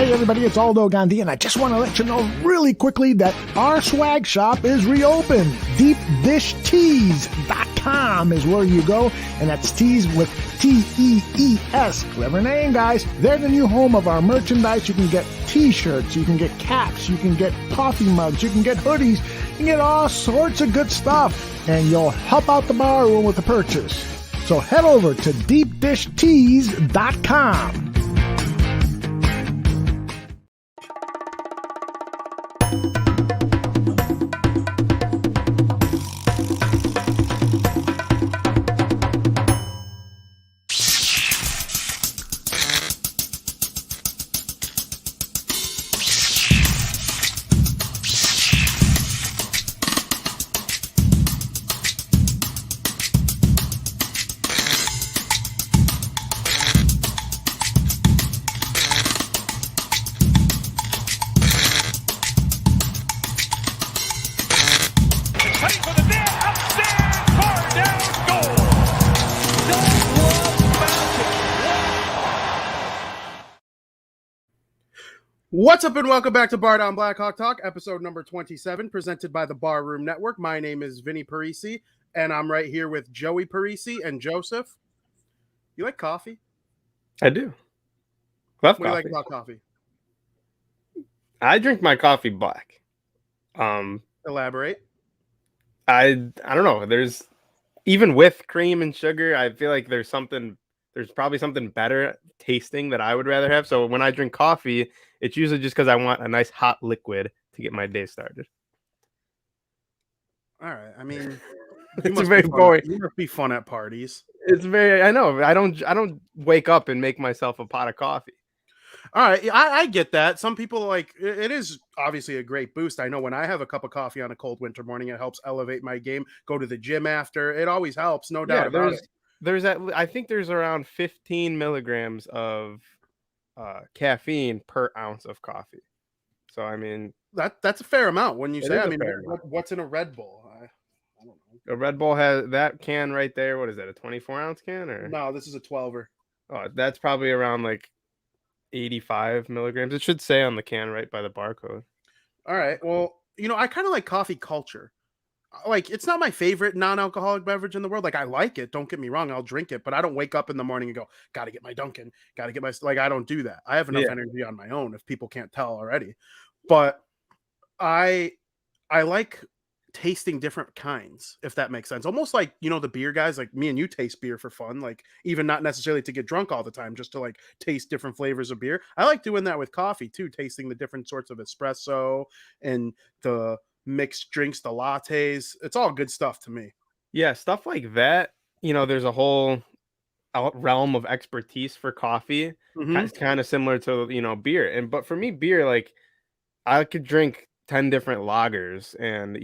Hey everybody, it's Aldo Gandhi, and I just want to let you know really quickly that our swag shop is reopened. DeepDishTees.com is where you go, and that's tees with T-E-E-S. Clever name, guys. They're the new home of our merchandise. You can get t-shirts, you can get caps, you can get coffee mugs, you can get hoodies, you can get all sorts of good stuff, and you'll help out the bar room with the purchase. So head over to DeepDishTees.com. What's up and welcome back to Bar Down Blackhawk Talk, episode number 27, presented by the Bar Room Network. My name is Vinnie Parisi, and I'm right here with Joey Parisi and Joseph. You like coffee? I do. Love what coffee. What do you like about coffee? I drink my coffee black. Elaborate. I don't know. There's even with cream and sugar, I feel like there's probably something better tasting that I would rather have. So when I drink coffee, it's usually just because I want a nice hot liquid to get my day started. All right. I mean, it's very boring. You must be fun at parties. It's very. I know. I don't wake up and make myself a pot of coffee. All right. I get that. Some people like it is obviously a great boost. I know when I have a cup of coffee on a cold winter morning, it helps elevate my game. Go to the gym after. It always helps. No doubt about it. I think there's around 15 milligrams of caffeine per ounce of coffee. So I mean that's a fair amount when you say. I mean, what's in a Red Bull? I don't know. A Red Bull has that can right there. What is that? A 24-ounce can or no? This is a 12er. Oh, that's probably around like 85 milligrams. It should say on the can right by the barcode. All right. Well, I kind of like coffee culture. Like, it's not my favorite non-alcoholic beverage in the world. Like, I like it. Don't get me wrong. I'll drink it, but I don't wake up in the morning and go, got to get my Dunkin', got to get my, like, I don't do that. I have enough energy on my own if people can't tell already. But I like tasting different kinds, if that makes sense. Almost like, the beer guys, like me and you taste beer for fun, like even not necessarily to get drunk all the time, just to like taste different flavors of beer. I like doing that with coffee too, tasting the different sorts of espresso and the mixed drinks, the lattes. It's all good stuff to me. Yeah, stuff like that. There's a whole realm of expertise for coffee. Mm-hmm. It's kind of similar to beer. But for me, beer, like I could drink 10 different lagers and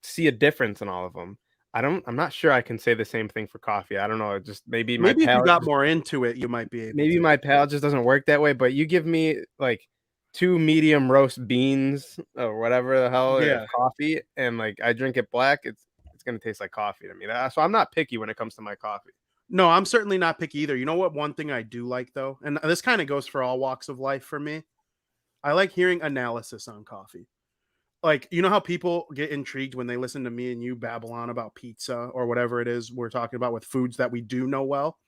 see a difference in all of them. I'm not sure I can say the same thing for coffee. I don't know. Just maybe if you got more into it, you might be able maybe to. My palate just doesn't work that way. But you give me like 2 medium roast beans or whatever the hell coffee, and like I drink it black, it's gonna taste like coffee to me. So I'm not picky when it comes to my coffee. No, I'm certainly not picky either. You know what? One thing I do like though, and this kind of goes for all walks of life for me, I like hearing analysis on coffee. Like, how people get intrigued when they listen to me and you babble on about pizza or whatever it is we're talking about with foods that we do know well.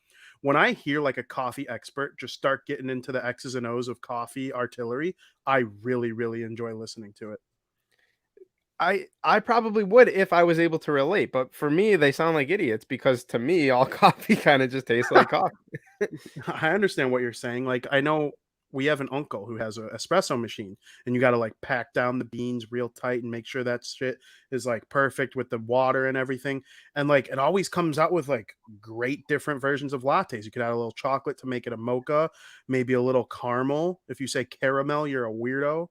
When I hear like a coffee expert just start getting into the X's and O's of coffee artillery, I really, really enjoy listening to it. I probably would if I was able to relate, but for me, they sound like idiots because to me, all coffee kind of just tastes like coffee. I understand what you're saying. Like, I know we have an uncle who has an espresso machine, and you got to like pack down the beans real tight and make sure that shit is like perfect with the water and everything. And like, it always comes out with like great different versions of lattes. You could add a little chocolate to make it a mocha, maybe a little caramel. If you say caramel, you're a weirdo.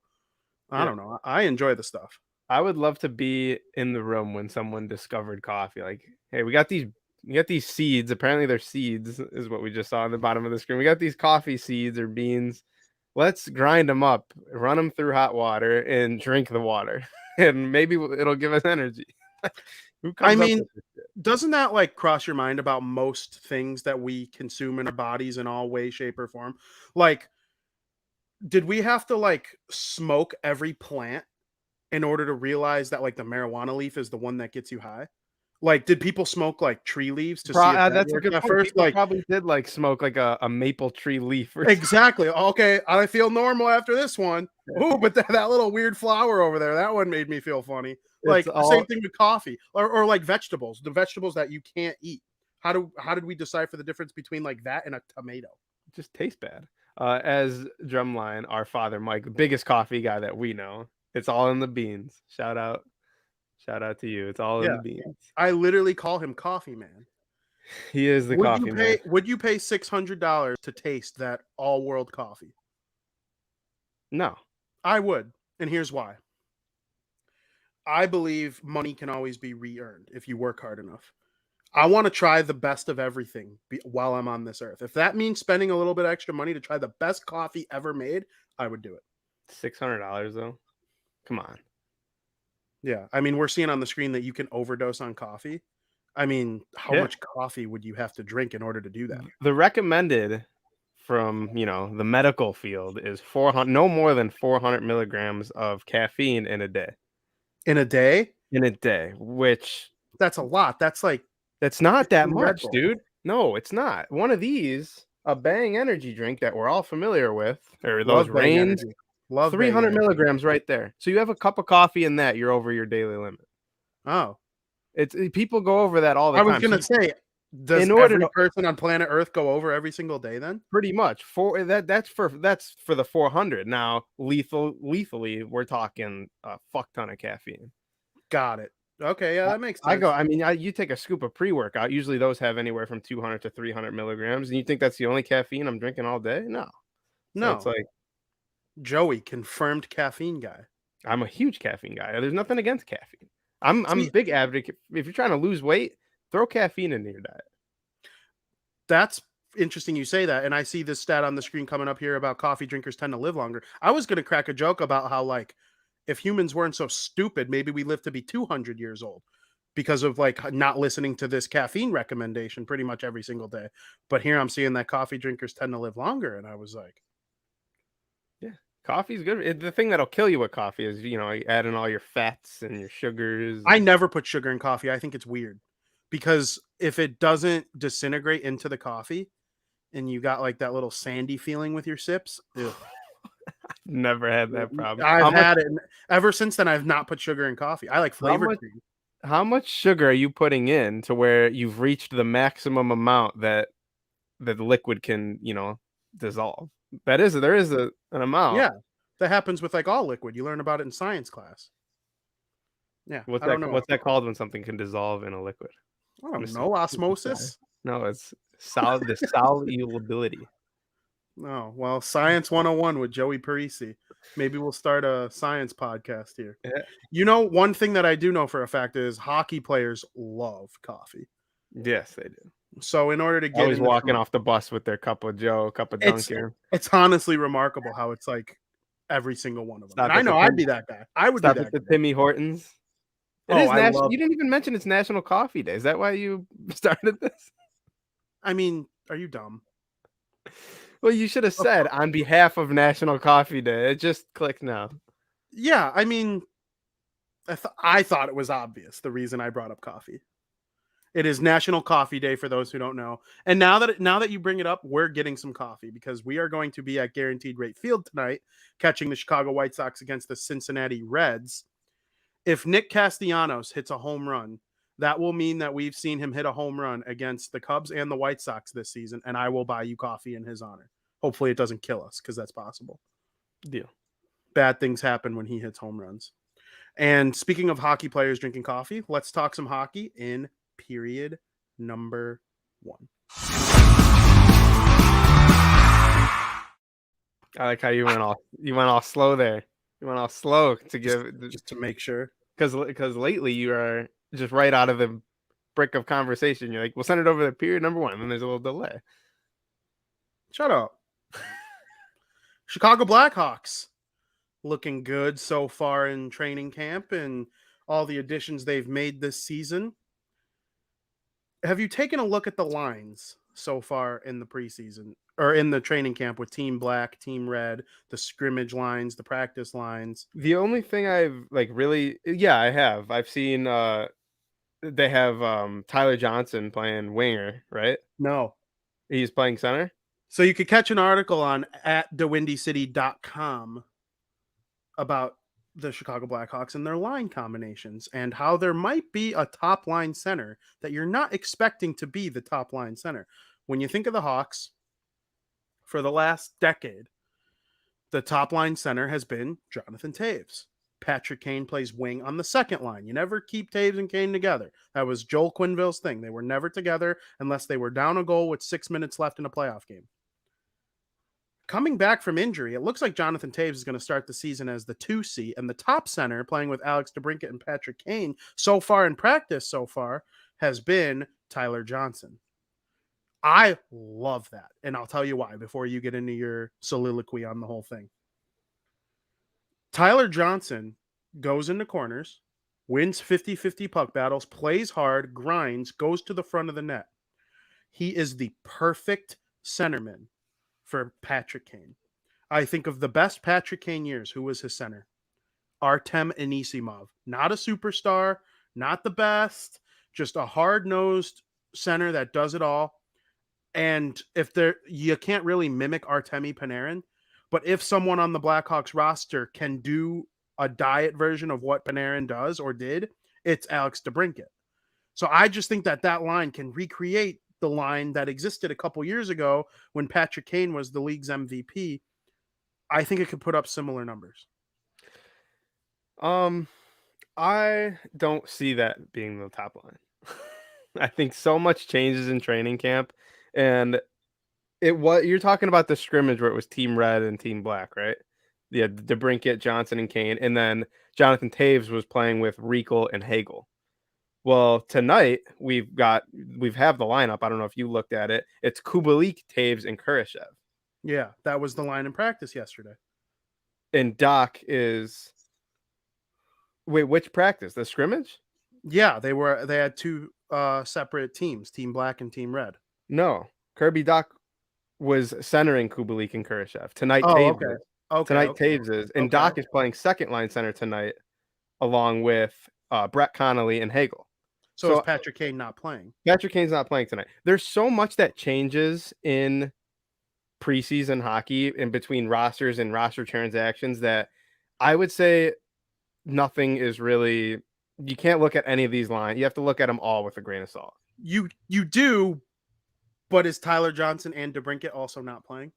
I don't know. I enjoy the stuff. I would love to be in the room when someone discovered coffee. Like, hey, we got these seeds. Apparently they're seeds is what we just saw on the bottom of the screen. We got these coffee seeds or beans. Let's grind them up, run them through hot water and drink the water. And maybe it'll give us energy. I mean, doesn't that like cross your mind about most things that we consume in our bodies in all way, shape, or form? Like, did we have to like smoke every plant in order to realize that like the marijuana leaf is the one that gets you high? Like, did people smoke like tree leaves to see if that That's a worked good at point. first? People Like, probably did like smoke like a maple tree leaf or exactly. Okay, I feel normal after this one. something. Ooh, but that little weird flower over there, that one made me feel funny. It's Like the same all thing with coffee or like vegetables, the vegetables that you can't eat. How did we decipher the difference between like that and a tomato? just tastes bad. As Drumline, our father Mike, the biggest coffee guy that we know. It's all in the beans. Shout out to you. It's all in Yeah, the beans. I literally call him Coffee Man. He is the coffee man. Would you pay $600 to taste that all world coffee? No. I would, and here's why. I believe money can always be re-earned if you work hard enough. I want to try the best of everything while I'm on this earth. If that means spending a little bit extra money to try the best coffee ever made, I would do it. $600 though. Come on. Yeah, I mean, we're seeing on the screen that you can overdose on coffee. I mean, how Yeah. much coffee would you have to drink in order to do that? The recommended from the medical field is 400, no more than 400 milligrams of caffeine in a day. In a day? In a day, which That's a lot. That's like that's not that 15 Red much, Bulls. dude. No, it's not. One of these, a Bang energy drink that we're all familiar with, or those Love Bang Reigns, energy. Love Bang 300 energy. milligrams right there. So you have a cup of coffee in that, you're over your daily limit. Oh, It's people go over that all the I time. was gonna say, does in order every to person on planet Earth go over every single day then? pretty much that's for the 400. Now lethally, we're talking a fuck ton of caffeine. Got it. Okay, yeah, that makes sense. You take a scoop of pre-workout. Usually those have anywhere from 200 to 300 milligrams. And you think that's the only caffeine I'm drinking all day? No. So No, it's like, Joey, confirmed caffeine guy. I'm a huge caffeine guy. There's nothing against caffeine. I'm a See, big advocate. If you're trying to lose weight, throw caffeine into your diet. that's interesting you say that. And I see this stat on the screen coming up here about coffee drinkers tend to live longer. I was gonna crack a joke about how like if humans weren't so stupid, maybe we live to be 200 years old because of like not listening to this caffeine recommendation pretty much every single day. But here I'm seeing that coffee drinkers tend to live longer, and I was like, Yeah. Coffee's good. The thing that'll kill you with coffee is, you add in all your fats and your sugars. I never put sugar in coffee. I think it's weird because if it doesn't disintegrate into the coffee and you got like that little sandy feeling with your sips, ew. Never had that problem. I've had it ever since then. I've not put sugar in coffee. I like flavored cream. How much sugar are you putting in to where you've reached the maximum amount that the liquid can, dissolve? There is an amount. Yeah, that happens with like all liquid. You learn about it in science class. Yeah, I don't know. What's that called when something can dissolve in a liquid? I don't know. Osmosis. No, it's the solubility. Oh, well, Science 101 with Joey Parisi. Maybe we'll start a science podcast here. Yeah. One thing that I do know for a fact is hockey players love coffee. Yes, they do. So in order to get Always walking off the bus with their cup of Joe, cup of Dunkin'. It's honestly remarkable how it's like every single one of them. And I know I'd be that guy. I would stop be that at the guy. Timmy Hortons. You didn't even mention it's National Coffee Day. Is that why you started this? I mean, are you dumb? Well, you should have said on behalf of National Coffee Day. It just clicked now. Yeah, I mean, I thought it was obvious the reason I brought up coffee. It is National Coffee Day for those who don't know. And now that you bring it up, we're getting some coffee because we are going to be at Guaranteed Rate Field tonight, catching the Chicago White Sox against the Cincinnati Reds. If Nick Castellanos hits a home run, that will mean that we've seen him hit a home run against the Cubs and the White Sox this season, and I will buy you coffee in his honor. Hopefully it doesn't kill us because that's possible. Deal. Bad things happen when he hits home runs. And speaking of hockey players drinking coffee, let's talk some hockey in period number 1. I like how you went all slow there. You went all slow to give just to make sure. Because lately you are just right out of the brick of conversation. You're like, we'll send it over to period number 1, and then there's a little delay. Shut up. Chicago Blackhawks looking good so far in training camp and all the additions they've made this season. Have you taken a look at the lines so far in the preseason or in the training camp with Team Black, Team Red, the scrimmage lines, the practice lines? The only thing I've like really, yeah, I have. I've seen they have Tyler Johnson playing winger, right? No. He's playing center. So you could catch an article on at thewindycity.com about the Chicago Blackhawks and their line combinations and how there might be a top line center that you're not expecting to be the top line center. When you think of the Hawks for the last decade, the top line center has been Jonathan Toews. Patrick Kane plays wing on the second line. You never keep Toews and Kane together. That was Joel Quenneville's thing. They were never together unless they were down a goal with 6 minutes left in a playoff game. Coming back from injury, it looks like Jonathan Toews is going to start the season as the 2C, and the top center playing with Alex DeBrincat and Patrick Kane so far in practice has been Tyler Johnson. I love that, and I'll tell you why before you get into your soliloquy on the whole thing. Tyler Johnson goes into corners, wins 50-50 puck battles, plays hard, grinds, goes to the front of the net. He is the perfect centerman for Patrick Kane. I think of the best Patrick Kane years. Who was his center? Artem Anisimov. Not a superstar, not the best, just a hard-nosed center that does it all. And you can't really mimic Artemi Panarin, but if someone on the Blackhawks roster can do a diet version of what Panarin does or did, it's Alex DeBrincat. So I just think that line can recreate the line that existed a couple years ago when Patrick Kane was the league's MVP. I think it could put up similar numbers. I don't see that being the top line. I think so much changes in training camp, and you're talking about the scrimmage where it was Team Red and Team Black, right? Yeah, DeBrincat, Johnson, and Kane, and then Jonathan Toews was playing with Riegel and Hagel. Well, tonight we have the lineup. I don't know if you looked at it. It's Kubalik, Toews, and Kurashev. Yeah, that was the line in practice yesterday. And Doc is which practice? The scrimmage? Yeah, they had two separate teams, Team Black and Team Red. No, Kirby Doc was centering Kubalik and Kurashev. Tonight, Toews Toews is. And Doc is playing second line center tonight along with Brett Connolly and Hagel. So is Patrick Kane not playing? Patrick Kane's not playing tonight. There's so much that changes in preseason hockey in between rosters and roster transactions that I would say nothing is really, you can't look at any of these lines. You have to look at them all with a grain of salt. You do, but is Tyler Johnson and DeBrincat also not playing?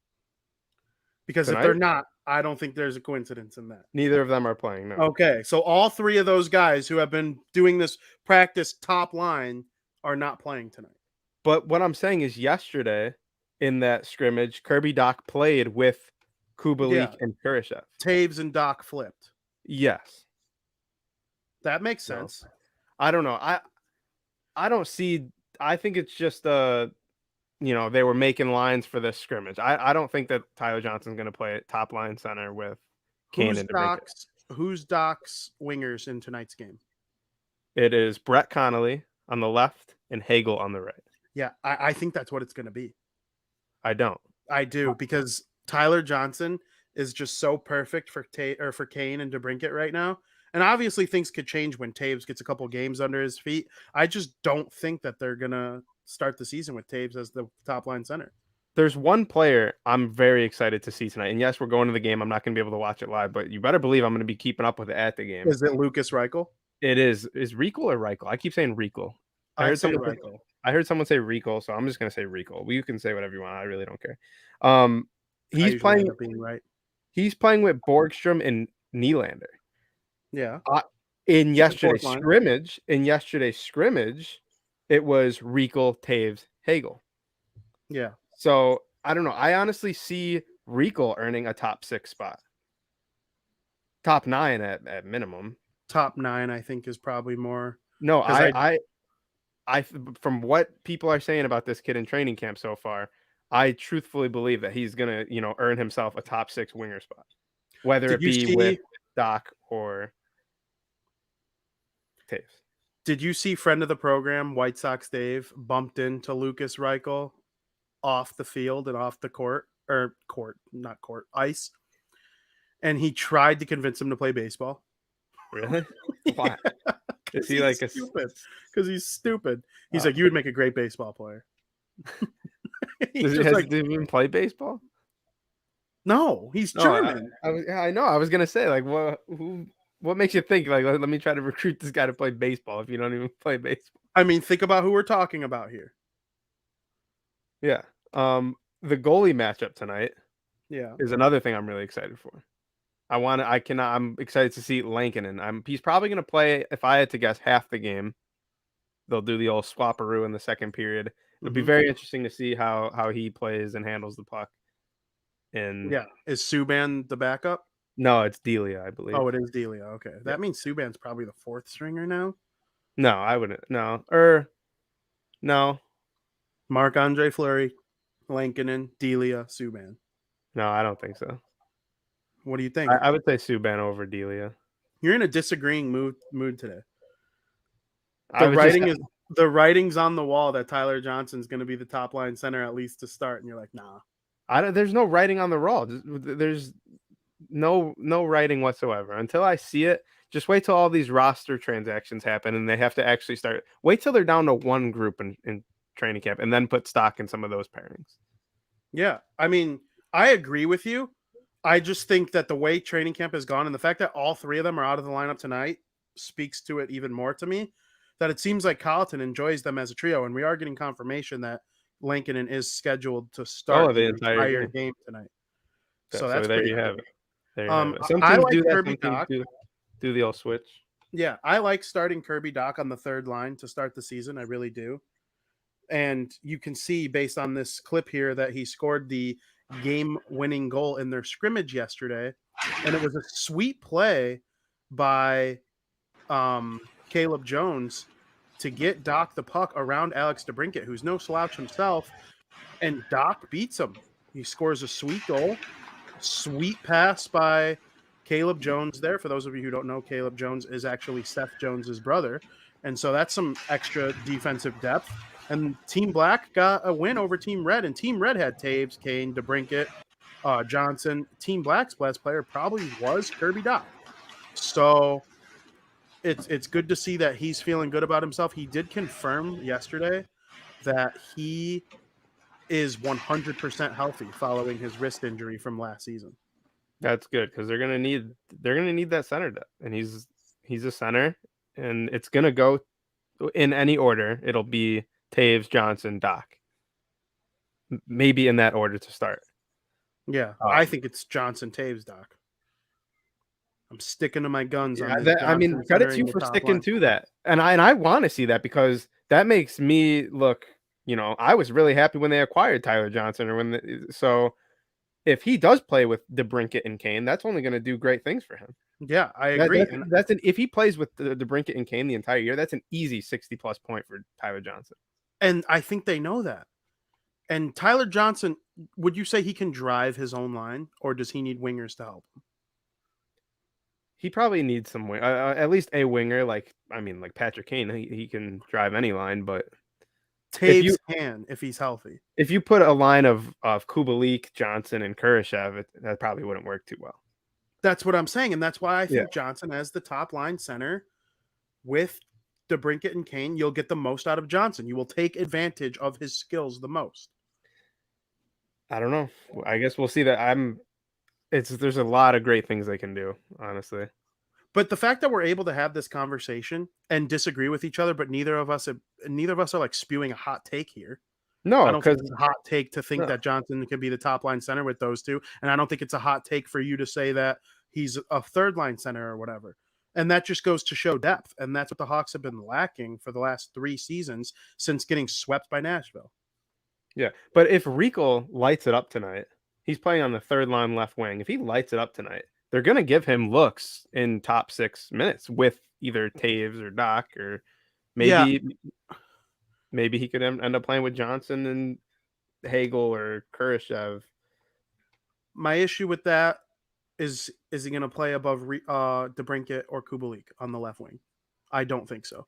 Because tonight? If they're not, I don't think there's a coincidence in that. Neither of them are playing, no. Okay, so all three of those guys who have been doing this practice top line are not playing tonight. But what I'm saying is yesterday in that scrimmage, Kirby Doc played with Kubalik and Kurashev. Toews and Doc flipped. Yes. That makes sense. I don't know. I don't see, I think it's just they were making lines for this scrimmage. I don't think that Tyler Johnson's going to play top line center with Kane and DeBrincat. Who's Doc's wingers in tonight's game? It is Brett Connolly on the left and Hagel on the right. Yeah, I think that's what it's going to be. I don't. I do, because Tyler Johnson is just so perfect for Kane and DeBrincat right now. And obviously things could change when Toews gets a couple games under his feet. I just don't think that they're going to start the season with Toews as the top line center. There's one player I'm very excited to see tonight. And yes, we're going to the game. I'm not going to be able to watch it live, but you better believe I'm going to be keeping up with it at the game. Is it Lucas Reichel? It is. Is Reichel or Reichel? I keep saying Reichel. I heard someone say Reichel, so I'm just going to say Reichel. You can say whatever you want. I really don't care. He's playing with Borgstrom and Nylander. Yeah. In yesterday's scrimmage, it was Reichel, Toews, Hagel. Yeah. So I don't know. I honestly see Reichel earning a top 6 spot. Top 9 at minimum. Top 9, I think, is probably more. No, I from what people are saying about this kid in training camp so far, I truthfully believe that he's gonna, earn himself a top 6 winger spot. Whether it be with Doc or Toews. Did you see friend of the program, White Sox Dave, bumped into Lucas Reichel off the field and off the ice. And he tried to convince him to play baseball. Really? Why? Is he like stupid? Because he's stupid. He's Oh. like, you would make a great baseball player. Does he even play baseball? No, he's No, German. I know. I was gonna say, like, what makes you think, like, let me try to recruit this guy to play baseball if you don't even play baseball? I mean, think about who we're talking about here. Yeah. The goalie matchup tonight Yeah. is another thing I'm really excited for. I'm excited to see Lankinen. He's probably gonna play, if I had to guess, half the game. They'll do the old swapperoo in the second period. It'll be very interesting to see how he plays and handles the puck. And yeah, is Subban the backup? No, it's Delia, I believe. Oh, it is Delia. Okay, that means Subban's probably the fourth stringer now. No, I wouldn't. No, no. Marc-Andre Fleury, Lankinen, Delia, Subban. No, I don't think so. What do you think? I would say Subban over Delia. You're in a disagreeing mood today. The writing's on the wall that Tyler Johnson's going to be the top line center at least to start, and you're like, nah. There's no writing on the wall. There's no writing whatsoever until I see it. Just wait till all these roster transactions happen and they have to actually start. Wait till they're down to one group in training camp and then put stock in some of those pairings. Yeah, I mean, I agree with you. I just think that the way training camp has gone and the fact that all three of them are out of the lineup tonight speaks to it even more to me. That it seems like Colleton enjoys them as a trio, and we are getting confirmation that Lankinen is scheduled to start the entire game tonight. So that's there you have it. There you have it. Some teams do that. Some teams do the old switch. Yeah, I like starting Kirby Dach on the third line to start the season. I really do. And you can see based on this clip here that he scored the game-winning goal in their scrimmage yesterday, and it was a sweet play by Caleb Jones to get Dach the puck around Alex DeBrincat, who's no slouch himself, and Dach beats him. He scores a sweet goal, sweet pass by Caleb Jones there. For those of you who don't know, Caleb Jones is actually Seth Jones's brother, and so that's some extra defensive depth. And Team Black got a win over Team Red, and Team Red had Taves, Kane, DeBrincat, Johnson. Team Black's best player probably was Kirby Dach. So it's good to see that he's feeling good about himself. He did confirm yesterday that he is 100% healthy following his wrist injury from last season. That's good because they're gonna need that center depth, and he's a center, and it's gonna go in any order. It'll be Taves, Johnson, Dach, maybe in that order to start. Yeah, I think it's Johnson, Taves, Dach. I'm sticking to my guns on this. I mean, credit to you for sticking to that, and I want to see that because that makes me look. You know, I was really happy when they acquired Tyler Johnson, so if he does play with DeBrincat and Kane, that's only going to do great things for him. Yeah, I agree. If he plays with DeBrincat and Kane the entire year, that's an easy 60+ point for Tyler Johnson. And I think they know that. And Tyler Johnson, would you say he can drive his own line, or does he need wingers to help him? He probably needs some at least a winger, like Patrick Kane. He can drive any line, but Taves can if he's healthy. If you put a line of Kubalik, Johnson, and Kurashev, that probably wouldn't work too well. That's what I'm saying, and that's why I think Johnson as the top line center with DeBrincat and Kane, you'll get the most out of Johnson. You will take advantage of his skills the most. I don't know. I guess we'll see that. There's a lot of great things they can do, honestly. But the fact that we're able to have this conversation and disagree with each other, but neither of us are like spewing a hot take here. No, I don't think it's a hot take to think that Johnson could be the top line center with those two. And I don't think it's a hot take for you to say that he's a third line center or whatever. And that just goes to show depth. And that's what the Hawks have been lacking for the last 3 seasons since getting swept by Nashville. Yeah. But if Rico lights it up tonight, he's playing on the third line left wing. If he lights it up tonight, they're going to give him looks in top 6 minutes with either Taves or Dach, or maybe he could end up playing with Johnson and Hagel or Kurashev. My issue with that is he going to play above DeBrincat or Kubalik on the left wing? I don't think so.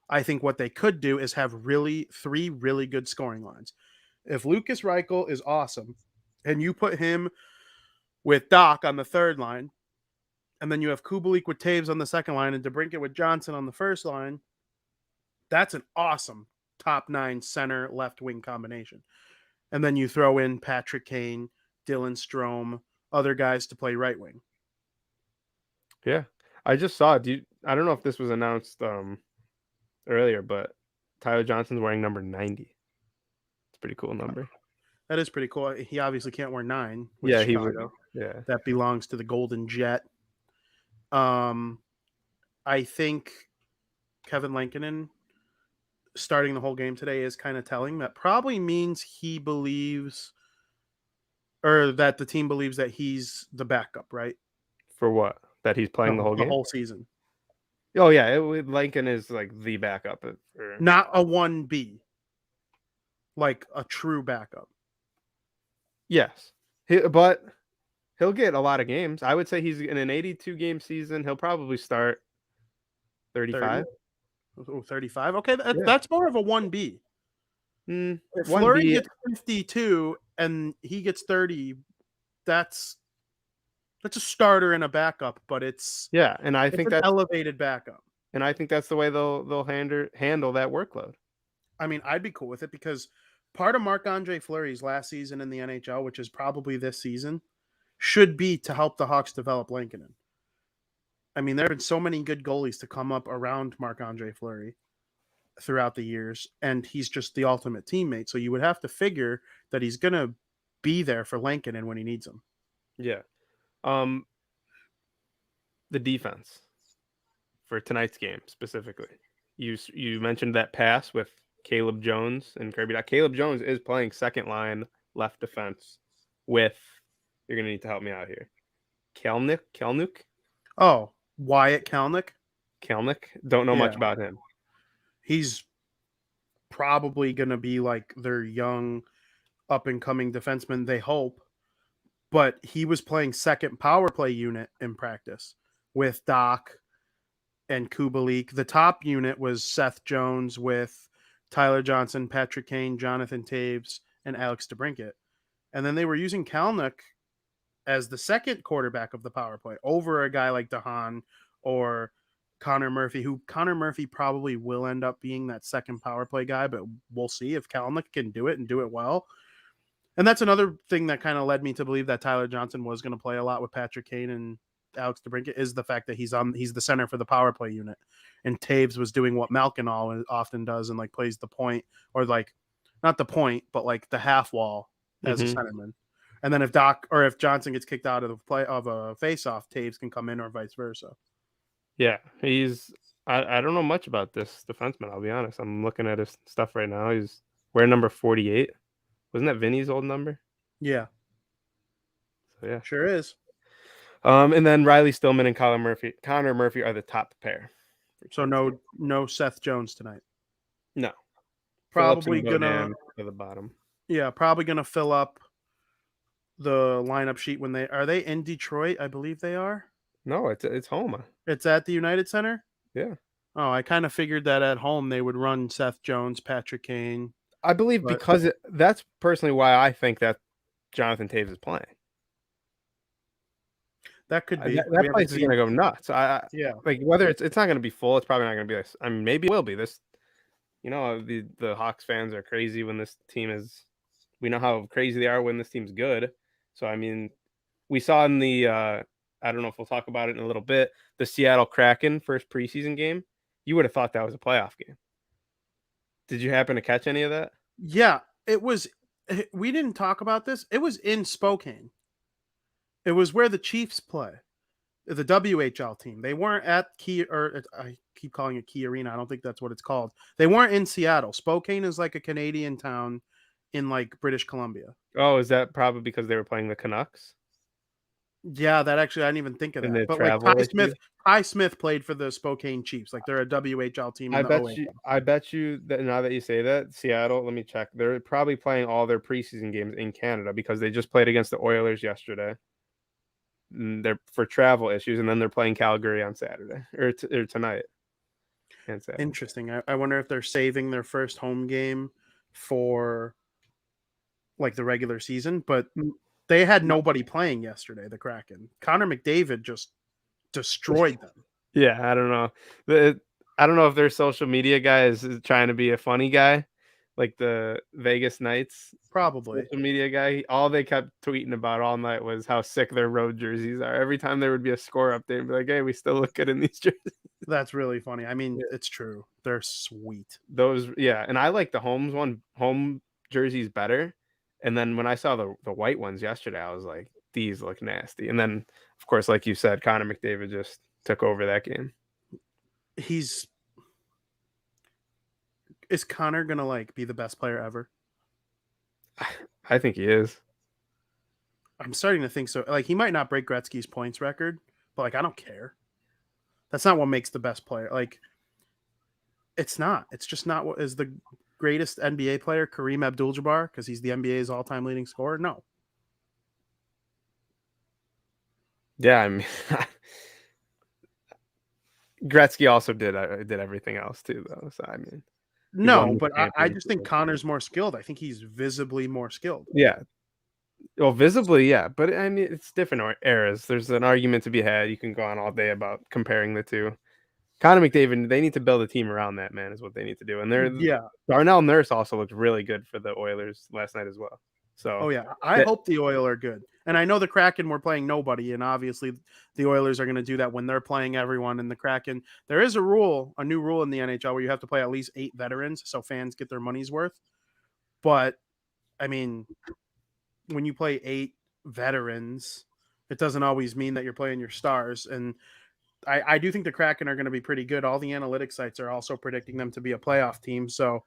I think what they could do is have 3 really good scoring lines. If Lucas Reichel is awesome, and you put him with Doc on the third line, and then you have Kubalik with Taves on the second line, and DeBrincat with Johnson on the first line, that's an awesome top 9 center left wing combination. And then you throw in Patrick Kane, Dylan Strome, other guys to play right wing. Yeah, I just saw it. I don't know if this was announced earlier, but Tyler Johnson's wearing number 90. It's a pretty cool number. That is pretty cool. He obviously can't wear 9 with Yeah, Chicago. he would. Yeah, that belongs to the Golden Jet. I think Kevin Lankinen starting the whole game today is kind of telling. That probably means he believes, or that the team believes that he's the backup, right? For what? That he's playing the whole game? The whole season. Oh, yeah. Lankin is like the backup. Not a 1B. Like a true backup. Yes. But he'll get a lot of games. I would say he's in an 82-game season. He'll probably start 35. 35? Okay, that's more of a 1B. If Fleury gets 52 and he gets 30, that's a starter and a backup, but it's and I think that's elevated backup. And I think that's the way they'll handle that workload. I mean, I'd be cool with it because part of Marc-Andre Fleury's last season in the NHL, which is probably this season, should be to help the Hawks develop Lankinen. I mean, there have been so many good goalies to come up around Marc-Andre Fleury throughout the years, and he's just the ultimate teammate. So you would have to figure that he's going to be there for Lankinen when he needs him. Yeah. The defense for tonight's game specifically. You mentioned that pass with Caleb Jones and Kirby. Caleb Jones is playing second line left defense with, you're going to need to help me out here, Kelnick? Oh, Wyatt Kelnick? Don't know much about him. He's probably going to be like their young up-and-coming defenseman, they hope. But he was playing second power play unit in practice with Doc and Kubalik. The top unit was Seth Jones with Tyler Johnson, Patrick Kane, Jonathan Taves, and Alex DeBrincat. And then they were using Kalnick as the second quarterback of the power play over a guy like DeHaan or Connor Murphy, who Connor Murphy probably will end up being that second power play guy, but we'll see if Kalnick can do it and do it well. And that's another thing that kind of led me to believe that Tyler Johnson was going to play a lot with Patrick Kane and Alex DeBrincat is the fact that he's the center for the power play unit. And Taves was doing what Malkin often does and like plays the point, or like not the point, but like the half wall as a centerman. And then if Johnson gets kicked out of the play of a face-off, Taves can come in or vice versa. Yeah, I don't know much about this defenseman, I'll be honest. I'm looking at his stuff right now. He's wearing number 48. Wasn't that Vinny's old number? Yeah. So yeah. Sure is. And then Riley Stillman and Connor Murphy are the top pair. So no Seth Jones tonight. No. Probably gonna to the bottom. Yeah, probably gonna fill up the lineup sheet when are they in Detroit? I believe they are. No, it's home. It's at the United Center? Yeah. Oh, I kind of figured that at home they would run Seth Jones, Patrick Kane. I believe because that's personally why I think that Jonathan Taves is playing. That could be. That place is going to go nuts. Yeah. Like whether it's not going to be full, it's probably not going to be this. I mean, maybe it will be this. You know, the Hawks fans are crazy when this team is. We know how crazy they are when this team's good. So I mean, we saw in the. I don't know if we'll talk about it in a little bit. The Seattle Kraken first preseason game. You would have thought that was a playoff game. Did you happen to catch any of that? Yeah, it was. We didn't talk about this. It was in Spokane. It was where the Chiefs play, the WHL team. They weren't at Key, or I keep calling it Key Arena. I don't think that's what it's called. They weren't in Seattle. Spokane is like a Canadian town in like British Columbia. Oh, is that probably because they were playing the Canucks? Yeah, that actually, I didn't even think of that. But like Ty Smith played for the Spokane Chiefs. Like they're a WHL team. I bet you that now that you say that, Seattle, let me check. They're probably playing all their preseason games in Canada because they just played against the Oilers yesterday. They're for travel issues, and then they're playing Calgary on Saturday or tonight. Interesting. I wonder if they're saving their first home game for like the regular season, but they had nobody playing yesterday, the Kraken. Connor McDavid just destroyed them. Yeah, I don't know. I don't know if their social media guy is trying to be a funny guy, like the Vegas Knights Probably. social media guy. All they kept tweeting about all night was how sick their road jerseys are. Every time there would be a score update, and be like, "Hey, we still look good in these jerseys." That's really funny. I mean, Yeah. it's true. They're sweet. Those, yeah, and I like the home jerseys better. And then when I saw the white ones yesterday, I was like, these look nasty. And then, of course, like you said, Connor McDavid just took over that game. Is Connor gonna like be the best player ever? I think he is. I'm starting to think so. Like he might not break Gretzky's points record, but like I don't care. That's not what makes the best player. Like it's not. It's just not what is the greatest NBA player, Kareem Abdul-Jabbar, because he's the NBA's all-time leading scorer. No. Yeah, I mean, Gretzky also did everything else too, though. So I mean, no, but I just think Connor's more skilled. I think he's visibly more skilled. Yeah. Well, visibly, yeah, but I mean, it's different eras. There's an argument to be had. You can go on all day about comparing the two. Connor McDavid, they need to build a team around that man, is what they need to do. And Darnell Nurse also looked really good for the Oilers last night as well. So, I hope the Oilers are good. And I know the Kraken were playing nobody, and obviously the Oilers are going to do that when they're playing everyone. And the Kraken, there is a new rule in the NHL where you have to play at least 8 veterans so fans get their money's worth. But I mean, when you play 8 veterans, it doesn't always mean that you're playing your stars. And I do think the Kraken are going to be pretty good. All the analytics sites are also predicting them to be a playoff team. So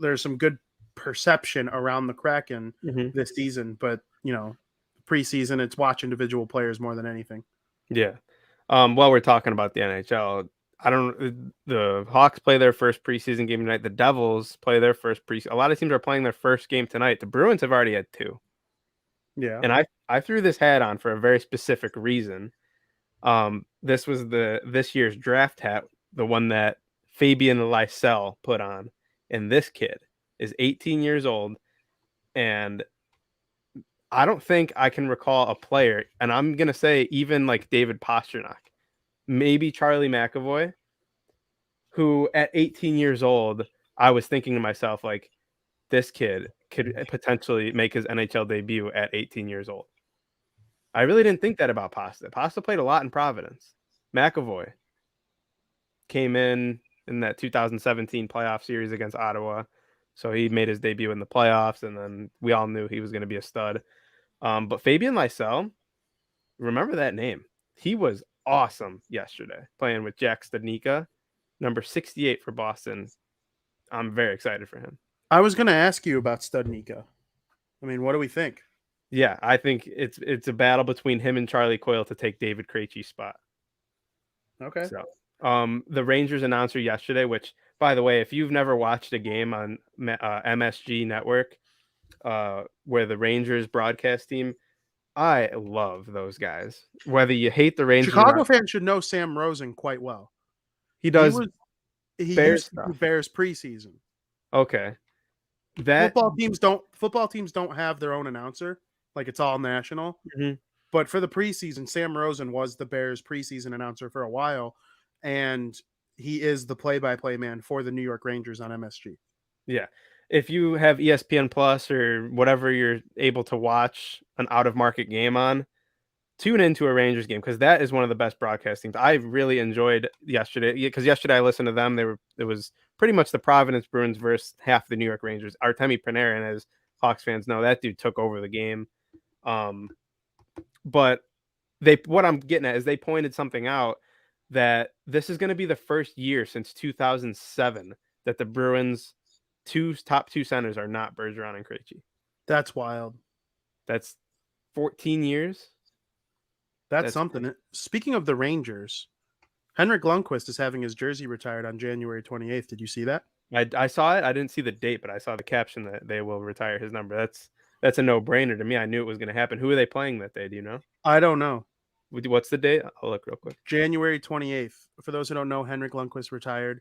there's some good perception around the Kraken this season. But, preseason, it's individual players more than anything. Yeah. While we're talking about the NHL, the Hawks play their first preseason game tonight. The Devils play their first preseason. A lot of teams are playing their first game tonight. The Bruins have already had 2. Yeah. And I threw this hat on for a very specific reason. This was this year's draft hat, the one that Fabian Lysell put on. And this kid is 18 years old. And I don't think I can recall a player, and I'm going to say even like David Pastrnak, maybe Charlie McAvoy, who at 18 years old, I was thinking to myself, like, this kid could potentially make his NHL debut at 18 years old. I really didn't think that about Pasta. Pasta played a lot in Providence. McAvoy came in that 2017 playoff series against Ottawa. So he made his debut in the playoffs, and then we all knew he was going to be a stud. But Fabian Lysell, remember that name. He was awesome yesterday, playing with Jack Studnicka, number 68 for Boston. I'm very excited for him. I was going to ask you about Studnicka. I mean, what do we think? Yeah, I think it's a battle between him and Charlie Coyle to take David Krejci's spot. Okay. So, the Rangers announcer yesterday, which, by the way, if you've never watched a game on MSG Network, where the Rangers broadcast team, I love those guys. Whether you hate the Rangers, Chicago fans should know Sam Rosen quite well. He does. He used to do Bears preseason. Okay. Football teams don't have their own announcer. Like it's all national. Mm-hmm. But for the preseason, Sam Rosen was the Bears preseason announcer for a while, and he is the play-by-play man for the New York Rangers on MSG. Yeah. If you have ESPN Plus or whatever you're able to watch an out-of-market game on, tune into a Rangers game because that is one of the best broadcastings. I really enjoyed yesterday because yesterday I listened to them. It was pretty much the Providence Bruins versus half the New York Rangers. Artemi Panarin, as Hawks fans know, that dude took over the game. But what I'm getting at is they pointed something out that this is going to be the first year since 2007 that the Bruins' top two centers are not Bergeron and Krejci. That's wild. That's 14 years. That's something. Speaking of the Rangers, Henrik Lundqvist is having his jersey retired on January 28th. Did you see that? I saw it. I didn't see the date, but I saw the caption that they will retire his number. That's a no-brainer to me. I knew it was going to happen. Who are they playing that day? Do you know? I don't know. What's the date? I'll look real quick. January 28th. For those who don't know, Henrik Lundqvist retired.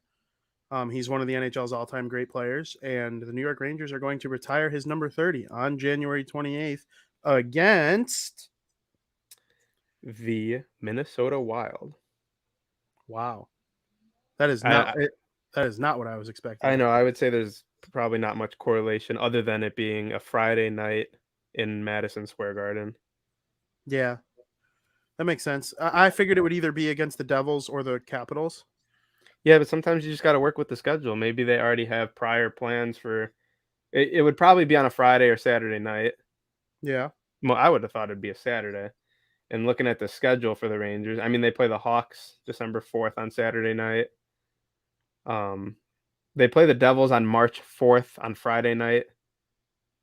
He's one of the NHL's all-time great players, and the New York Rangers are going to retire his number 30 on January 28th against the Minnesota Wild. Wow. That is I not what I was expecting. I know. I would say there's probably not much correlation other than it being a Friday night in Madison Square Garden. Yeah. That makes sense. I figured it would either be against the Devils or the Capitals. Yeah, but sometimes you just got to work with the schedule. Maybe they already have prior plans for it. It would probably be on a Friday or Saturday night. Yeah. Well, I would have thought it'd be a Saturday. And looking at the schedule for the Rangers, I mean, they play the Hawks December 4th on Saturday night. They play the Devils on March 4th on Friday night.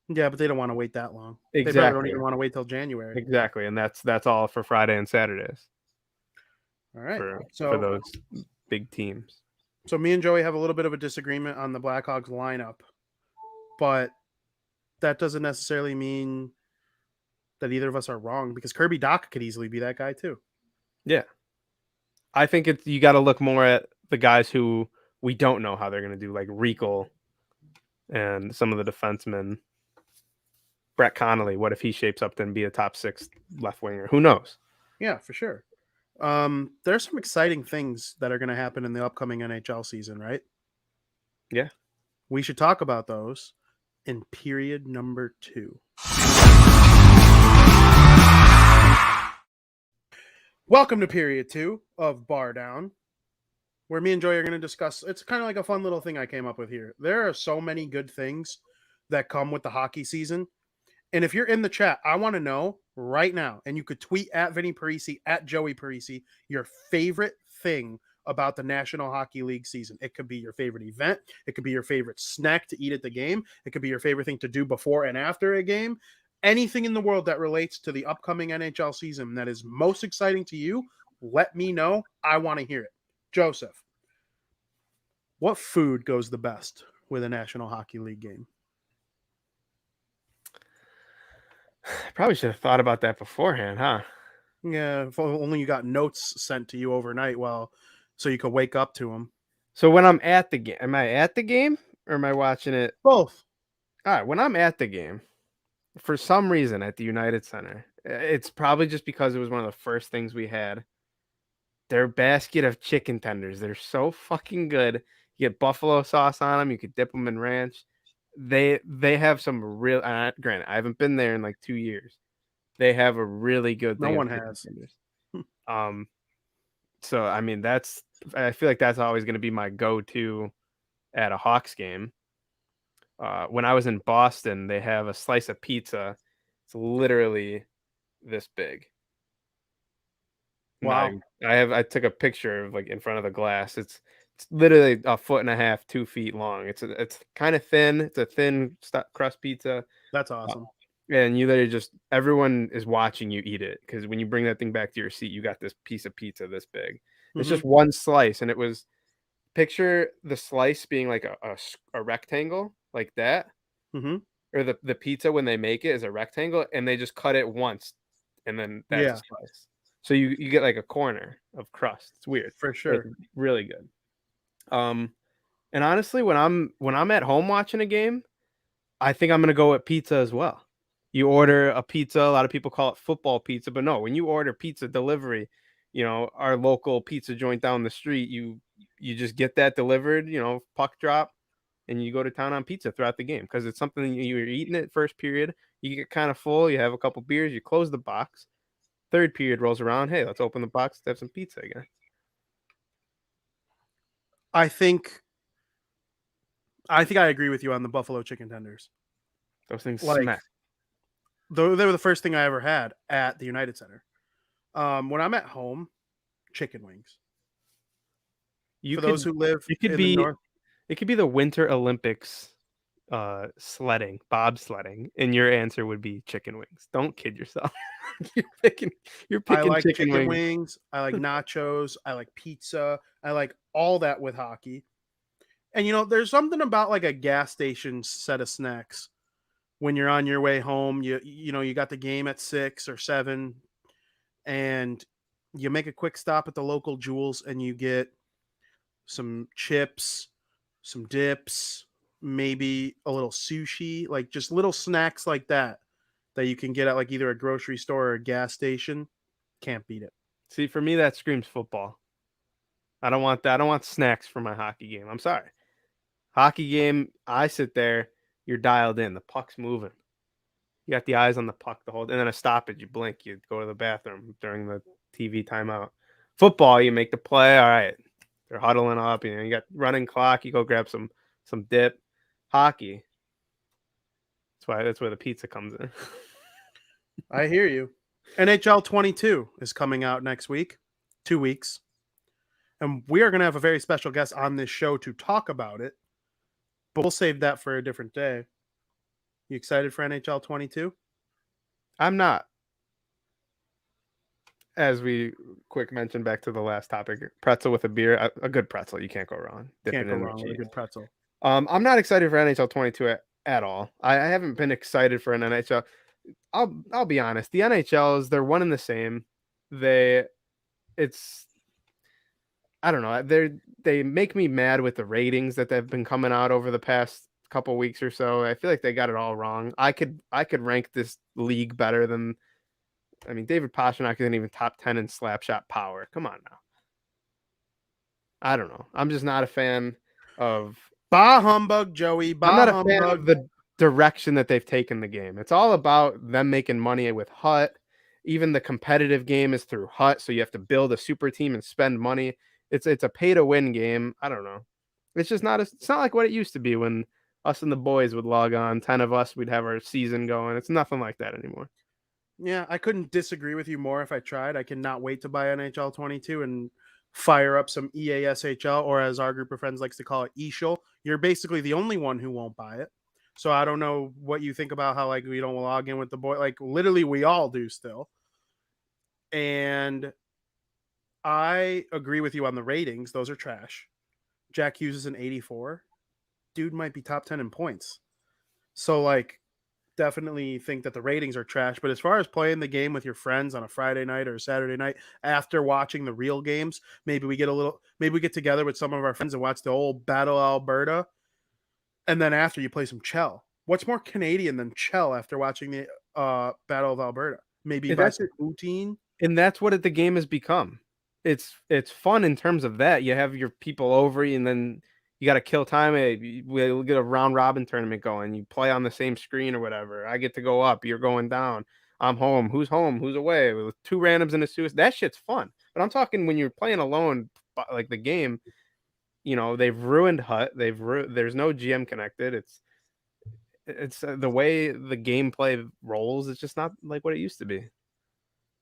Yeah, but they don't want to wait that long. They probably Exactly. don't even want to wait till January. Exactly, and that's all for Friday and Saturdays. All right. For those big teams. So me and Joey have a little bit of a disagreement on the Blackhawks lineup, but that doesn't necessarily mean that either of us are wrong, because Kirby Dach could easily be that guy too. Yeah. I think you got to look more at the guys who we don't know how they're going to do, like Riekle and some of the defensemen. Brett Connolly, what if he shapes up to be a top 6 left winger? Who knows? Yeah, for sure. There's some exciting things that are going to happen in the upcoming NHL season, right? Yeah. We should talk about those in period number 2. Welcome to period 2 of Bar Down, where me and Joey are going to discuss. It's kind of like a fun little thing I came up with here. There are so many good things that come with the hockey season. And if you're in the chat, I want to know right now, and you could tweet at Vinnie Parisi, at Joey Parisi, your favorite thing about the National Hockey League season. It could be your favorite event. It could be your favorite snack to eat at the game. It could be your favorite thing to do before and after a game. Anything in the world that relates to the upcoming NHL season that is most exciting to you, let me know. I want to hear it. Joseph, what food goes the best with a National Hockey League game? I probably should have thought about that beforehand, huh? Yeah, if only you got notes sent to you overnight, so you could wake up to them. So when I'm at the game, am I at the game or am I watching it? Both. All right, when I'm at the game, for some reason at the United Center, it's probably just because it was one of the first things we had. Their basket of chicken tenders, they're so fucking good. You get buffalo sauce on them. You could dip them in ranch. They have some real. Granted, I haven't been there in like 2 years. They have a really good. No one has. So I mean, I feel like that's always going to be my go-to at a Hawks game. When I was in Boston, they have a slice of pizza. It's literally this big. Wow. I took a picture of like in front of the glass. It's literally 1.5 feet, 2 feet long. It's kind of thin. It's a thin crust pizza. That's awesome. And you literally everyone is watching you eat it, because when you bring that thing back to your seat, you got this piece of pizza this big. It's just one slice, and it was, picture the slice being like a rectangle like that, or the pizza when they make it is a rectangle, and they just cut it once, and then that's a slice. So you get like a corner of crust. It's weird, for sure. Really good. And honestly, when I'm at home watching a game, I think I'm gonna go with pizza as well. You order a pizza. A lot of people call it football pizza, but no, when you order pizza delivery, our local pizza joint down the street, you just get that delivered, puck drop, and you go to town on pizza throughout the game, because it's something you're eating it first period. You get kind of full. You have a couple beers. You close the box. Third period rolls around. Hey, let's open the box to have some pizza again. I think I agree with you on the buffalo chicken tenders. Those things smack. They were the first thing I ever had at the United Center. When I'm at home, chicken wings. Those who live in the north, it could be the Winter Olympics, sledding, bobsledding, and your answer would be chicken wings. Don't kid yourself. You're picking I like chicken wings. I like nachos. I like pizza. I like all that with hockey. And there's something about like a gas station set of snacks when you're on your way home. You got the game at 6 or 7, and you make a quick stop at the local Jewels, and you get some chips, some dips, maybe a little sushi, like just little snacks like that that you can get at like either a grocery store or a gas station. Can't beat it. See, for me, that screams football. I don't want that. I don't want snacks for my hockey game. I'm sorry. Hockey game, I sit there, you're dialed in. The puck's moving. You got the eyes on the puck the whole, and then a stoppage. You blink, you go to the bathroom during the TV timeout. Football, you make the play. All right, they're huddling up. You got running clock. You go grab some dip. Hockey. That's where the pizza comes in. I hear you. NHL 22 is coming out next week, 2 weeks. And we are going to have a very special guest on this show to talk about it. But we'll save that for a different day. You excited for NHL 22? I'm not. As we quick mentioned back to the last topic, pretzel with a beer, a good pretzel, you can't go wrong. Can't go wrong with a good pretzel. I'm not excited for NHL 22 at all. I haven't been excited for an NHL. I'll be honest. The NHLs, they're one and the same. I don't know. They make me mad with the ratings that they've been coming out over the past couple weeks or so. I feel like they got it all wrong. I could rank this league better than. I mean, David Pastrnak isn't even top 10 in slap shot power. Come on now. I don't know. I'm just not a fan of. Bah humbug, Joey. Bah I'm not humbug. a fan of the direction that they've taken the game. It's all about them making money with Hut. Even the competitive game is through Hut, so you have to build a super team and spend money. It's a pay to win game. I don't know. It's just not. It's not like what it used to be when us and the boys would log on. 10 of us, we'd have our season going. It's nothing like that anymore. Yeah, I couldn't disagree with you more if I tried. I cannot wait to buy NHL 22 and fire up some EASHL, or as our group of friends likes to call it, ESHL. You're basically the only one who won't buy it. So I don't know what you think about how like we don't log in with the boy. Like literally we all do still. And I agree with you on the ratings. Those are trash. Jack Hughes is an 84. Dude might be top 10 in points. So like definitely think that the ratings are trash. But as far as playing the game with your friends on a Friday night or a Saturday night after watching the real games, maybe we get together with some of our friends and watch the old Battle of Alberta. And then after you play some Chell. What's more Canadian than Chell after watching the Battle of Alberta? Maybe buy some poutine. And that's what the game has become. It's fun in terms of that. You have your people over, and then you got to kill time. We'll get a round robin tournament going. You play on the same screen or whatever. I get to go up. You're going down. I'm home. Who's home? Who's away? With 2 randoms in a suicide. That shit's fun. But I'm talking when you're playing alone, like the game. They've ruined Hut. There's no GM connected. It's the way the gameplay rolls. It's just not like what it used to be.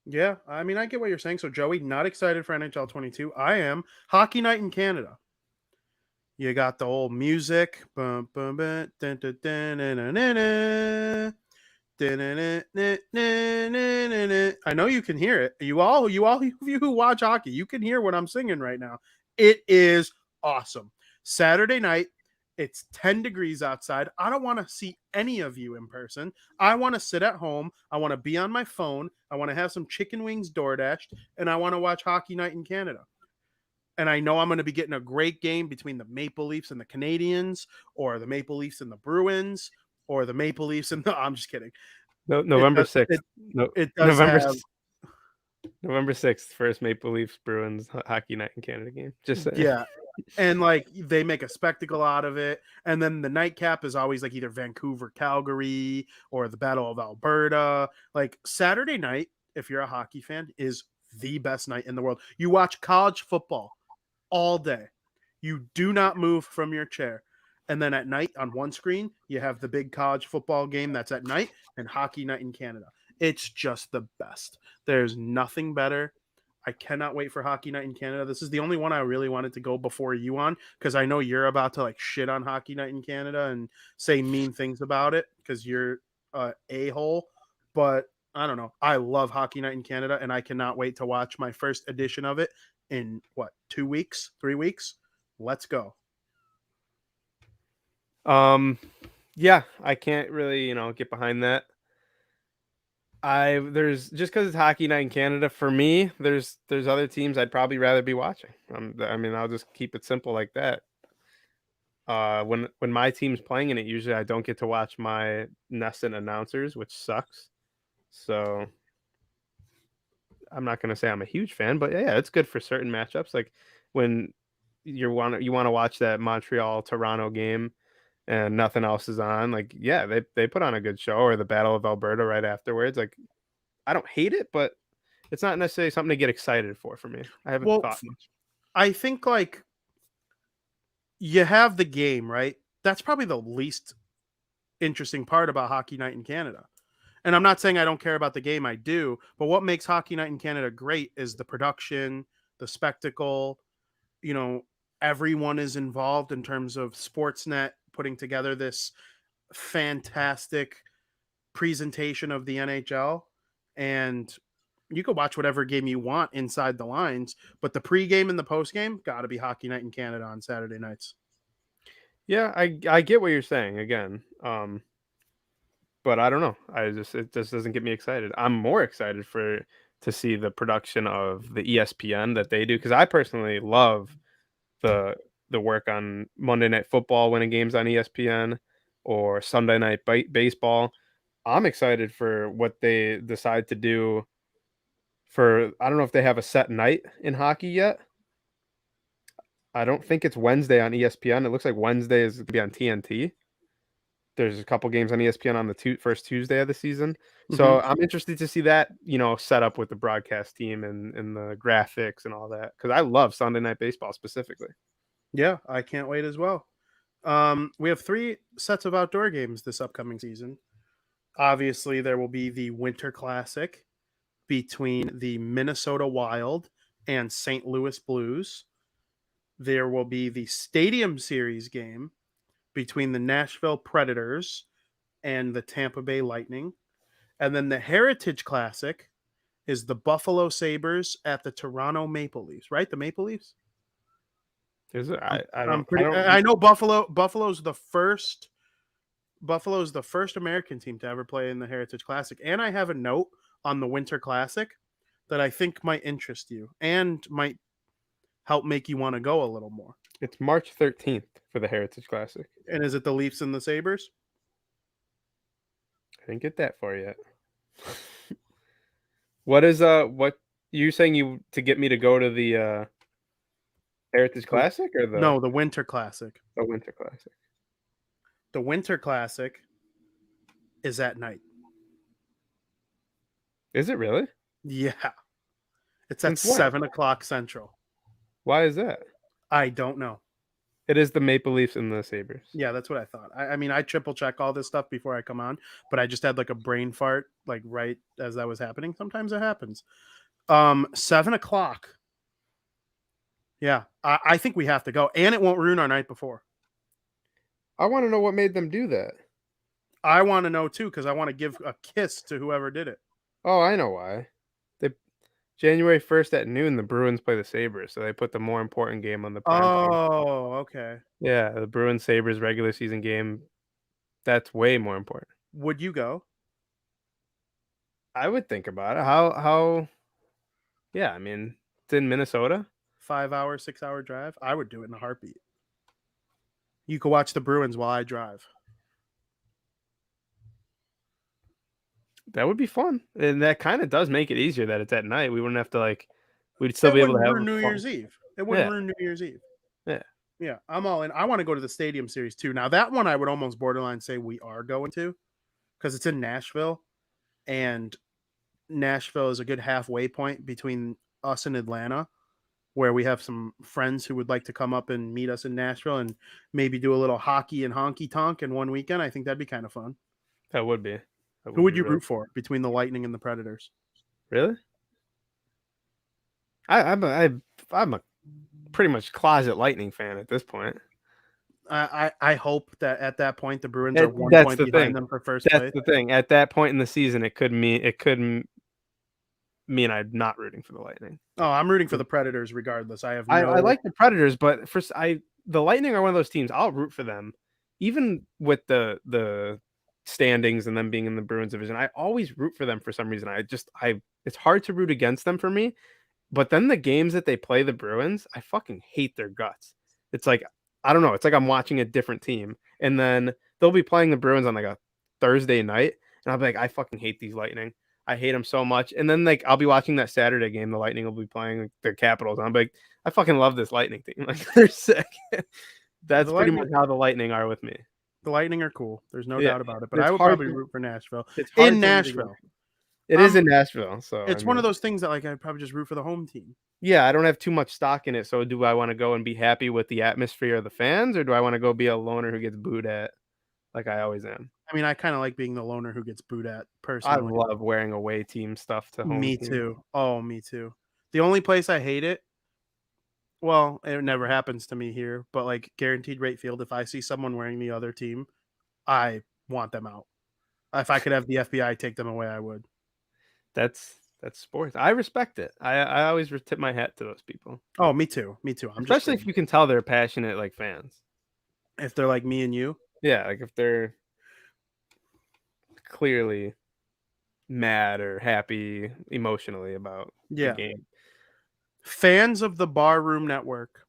Yeah, I mean, I get what you're saying. So, Joey, not excited for NHL 22. I am. Hockey night in Canada. You got the old music. I know you can hear it. You all who watch hockey, you can hear what I'm singing right now. It is awesome. Saturday night, it's 10 degrees outside. I don't want to see any of you in person. I want to sit at home. I want to be on my phone. I want to have some chicken wings DoorDashed, and I want to watch Hockey Night in Canada. And I know I'm going to be getting a great game between the Maple Leafs and the Canadiens, or the Maple Leafs and the Bruins, or the Maple Leafs and the... I'm just kidding. No, November 6th. It does November 6th, first Maple Leafs Bruins Hockey Night in Canada game. Just saying. Yeah. And like they make a spectacle out of it. And then the nightcap is always like either Vancouver, Calgary, or the Battle of Alberta. Like Saturday night, if you're a hockey fan, is the best night in the world. You watch college football all day. You do not move from your chair. And then at night on one screen, you have the big college football game that's at night and Hockey Night in Canada. It's just the best. There's nothing better. I cannot wait for Hockey Night in Canada. This is the only one I really wanted to go before you on, because I know you're about to like shit on Hockey Night in Canada and say mean things about it because you're a-hole. But I don't know. I love Hockey Night in Canada, and I cannot wait to watch my first edition of it in 2 weeks, 3 weeks. Let's go. Yeah, I can't really, get behind that. There's just because it's Hockey Night in Canada for me. There's other teams I'd probably rather be watching. I mean, I'll just keep it simple like that. When my team's playing in it, usually I don't get to watch my NESN announcers, which sucks. So I'm not gonna say I'm a huge fan, but yeah, it's good for certain matchups. Like when you want to watch that Montreal Toronto game and nothing else is on. Like yeah, they put on a good show, or the Battle of Alberta right afterwards. Like I don't hate it, but it's not necessarily something to get excited for me. I haven't Well, thought much. I think like you have the game, right? That's probably the least interesting part about Hockey Night in Canada. And I'm not saying I don't care about the game, I do, but what makes Hockey Night in Canada great is the production, the spectacle, you know, everyone is involved in terms of Sportsnet putting together this fantastic presentation of the NHL. And you can watch whatever game you want inside the lines, but the pregame and the postgame got to be Hockey Night in Canada on Saturday nights. Yeah, I get what you're saying again. But I don't know. It just doesn't get me excited. I'm more excited to see the production of the ESPN that they do, because I personally love the work on Monday Night Football when a game's on ESPN, or Sunday Night Baseball. I'm excited for what they decide to do for. I don't know if they have a set night in hockey yet. I don't think it's Wednesday on ESPN. It looks like Wednesday is going to be on TNT. There's a couple games on ESPN on the first Tuesday of the season. So I'm interested to see that, set up with the broadcast team and the graphics and all that, because I love Sunday Night Baseball specifically. Yeah, I can't wait as well. We have 3 sets of outdoor games this upcoming season. Obviously, there will be the Winter Classic between the Minnesota Wild and St. Louis Blues. There will be the Stadium Series game between the Nashville Predators and the Tampa Bay Lightning. And then the Heritage Classic is the Buffalo Sabres at the Toronto Maple Leafs, right? The Maple Leafs? Is it? I know Buffalo's the first American team to ever play in the Heritage Classic. And I have a note on the Winter Classic that I think might interest you and might help make you want to go a little more. It's March 13th for the Heritage Classic. And is it the Leafs and the Sabres? I didn't get that far yet. What you saying to get me to go to the Heritage Classic, or the Winter Classic? The Winter Classic. The Winter Classic is at night. Is it really? Yeah. It's at 7 o'clock Central. Why is that? I don't know. It is the Maple Leafs and the Sabres. Yeah, that's what I thought. I mean, I triple check all this stuff before I come on, but I just had like a brain fart, like right as that was happening. Sometimes it happens. 7 o'clock. Yeah, I think we have to go, and it won't ruin our night before. I want to know what made them do that. I want to know too, because I want to give a kiss to whoever did it. Oh, I know why. January 1st at noon, the Bruins play the Sabres, so they put the more important game on the prime time. Oh, okay. Yeah, the Bruins-Sabres regular season game, that's way more important. Would you go? I would think about it. How? Yeah, I mean, it's in Minnesota. 5-hour, 6-hour drive. I would do it in a heartbeat. You could watch the Bruins while I drive. That would be fun, and that kind of does make it easier that it's at night. We wouldn't have to we'd still be able to have New Year's Eve. It wouldn't ruin New Year's Eve. Yeah, I'm all in. I want to go to the Stadium Series too. Now that one I would almost borderline say we are going to, because it's in Nashville, and Nashville is a good halfway point between us and Atlanta, where we have some friends who would like to come up and meet us in Nashville and maybe do a little hockey and honky tonk in one weekend. I think that'd be kind of fun. That would be. Who would you root for between the Lightning and the Predators? Really? I'm a pretty much closet Lightning fan at this point. I hope that at that point the Bruins are 1 point behind them for first place. That's the thing. At that point in the season, it could mean I'm not rooting for the Lightning. Oh, I'm rooting for the Predators regardless. I like the Predators, but the Lightning are one of those teams I'll root for them, even with the standings and them being in the Bruins division. I always root for them for some reason. It's hard to root against them for me. But then the games that they play the Bruins, I fucking hate their guts. It's like I don't know. It's like I'm watching a different team. And then they'll be playing the Bruins on like a Thursday night, and I'll be like, I fucking hate these Lightning. I hate them so much. And then like I'll be watching that Saturday game. The Lightning will be playing like, the Capitals. And I'm like, I fucking love this Lightning team. Like they're sick. That's The pretty Lightning, much how the Lightning are with me. the Lightning are cool. There's no Yeah, doubt about it. But it's I would hard probably to- root for Nashville. It's hard In for me to Nashville. go. It is in Nashville, so It's one of those things that like I'd probably just root for the home team. Yeah, I don't have too much stock in it. So do I want to go and be happy with the atmosphere of the fans, or do I want to go be a loner who gets booed at, like I always am? I mean, I kind of like being the loner who gets booed at I personally. love wearing away team stuff to home. Me team. too. Oh, me too. The only place I hate it, well, it never happens to me here, but like guaranteed rate field, if I see someone wearing the other team, I want them out. If I could have the FBI take them away, I would. That's sports. I respect it. I always tip my hat to those people, Oh, me too. Me too. I'm especially just if you can tell they're passionate like fans. if they're like me and you. Yeah, like if they're clearly mad or happy emotionally about the Yeah. game. Fans of the Barroom Network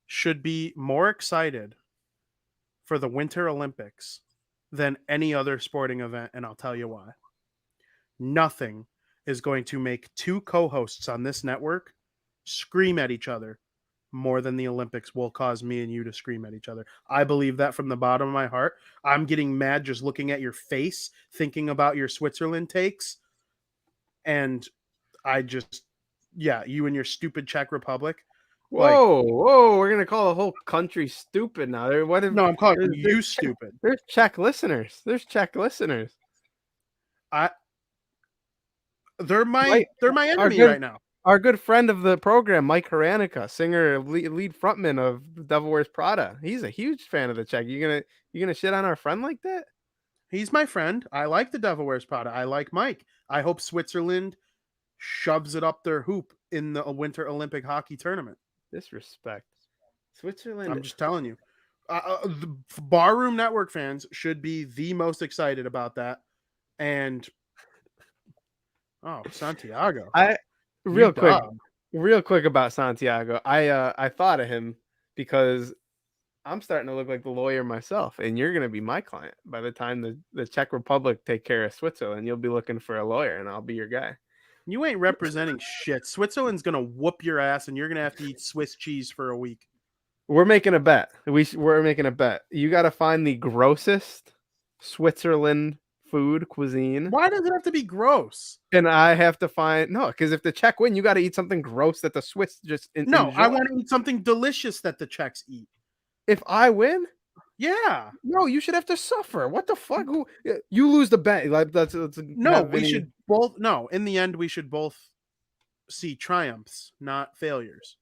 should be more excited for the Winter Olympics than any other sporting event, and I'll tell you why. Nothing is going to make two co-hosts on this network scream at each other more than the Olympics will cause me and you to scream at each other. I believe that from the bottom of my heart. I'm getting mad just looking at your face, thinking about your Switzerland takes. And I just, yeah, you and your stupid Czech Republic. Whoa, we're gonna call the whole country stupid now. What if No, I'm calling there's- you stupid. There's Czech listeners. They're my Mike, enemy good- right now. Our good friend of the program, Mike Haranica, singer, lead frontman of The Devil Wears Prada. He's a huge fan of the Czech. You gonna shit on our friend like that? He's my friend. I like the Devil Wears Prada. I like Mike. I hope Switzerland shoves it up their hoop in the Winter Olympic hockey tournament. Disrespect. Switzerland. I'm just telling you. The Barroom Network fans should be the most excited about that. And Santiago. Real quick about Santiago. I thought of him because I'm starting to look like the lawyer myself, and you're gonna be my client by the time the Czech Republic take care of Switzerland. You'll be looking for a lawyer, and I'll be your guy. You ain't representing shit. Switzerland's gonna whoop your ass, and you're gonna have to eat Swiss cheese for a week. We're making a bet. We're making a bet. You got to find the grossest Switzerland food cuisine. Why does it have to be gross? And I have to find because if the Czech win, you got to eat something gross that the Swiss just No, enjoy. I want to eat something delicious that the Czechs eat. If I win, yeah, no, you should have to suffer. What the fuck? You lose the bet? Like that's no. We should both. No, in the end, we should both see triumphs, not failures.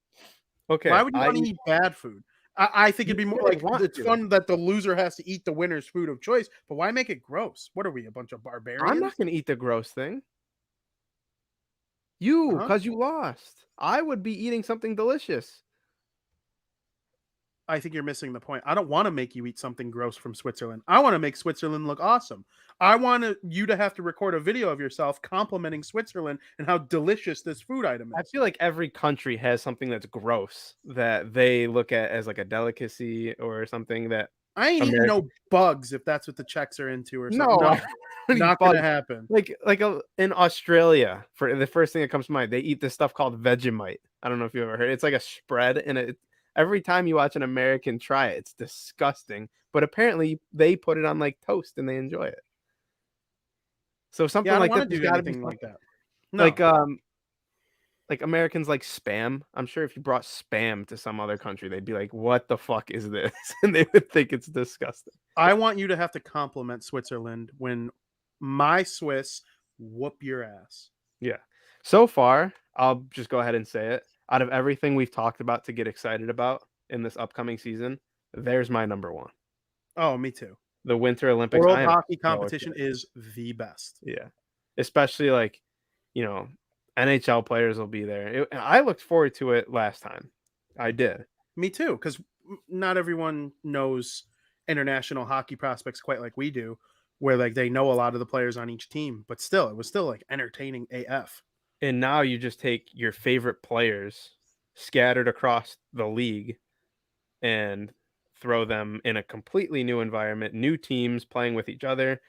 Okay. Why would you want to eat bad food? I think it'd be more like it's fun that the loser has to eat the winner's food of choice, but why make it gross? What are we, a bunch of barbarians? I'm not going to eat the gross thing. Because you lost. I would be eating something delicious. I think you're missing the point. I don't want to make you eat something gross from Switzerland. I want to make Switzerland look awesome. I want you to have to record a video of yourself complimenting Switzerland and how delicious this food item is. I feel like every country has something that's gross that they look at as like a delicacy or something that I ain't eating no bugs if that's what the Czechs are into or something. No, not gonna happen. Like in Australia, for the first thing that comes to mind, they eat this stuff called Vegemite. I don't know if you ever heard. It's like a spread, and every time you watch an American try it, it's disgusting. But apparently, they put it on like toast and they enjoy it. So something like that, there's got to be like that. No. Like Americans like Spam. I'm sure if you brought Spam to some other country, they'd be like, "What the fuck is this?" And they would think it's disgusting. I want you to have to compliment Switzerland when my Swiss whoop your ass. Yeah. So far, I'll just go ahead and say it. Out of everything we've talked about to get excited about in this upcoming season, there's my number one. Oh, me too. The Winter Olympics. World hockey competition is the best. Yeah. Especially like, NHL players will be there. I looked forward to it last time. I did. Me too, because not everyone knows international hockey prospects quite like we do, where like they know a lot of the players on each team, but still, it was still like entertaining AF. And now you just take your favorite players scattered across the league and throw them in a completely new environment, new teams playing with each other.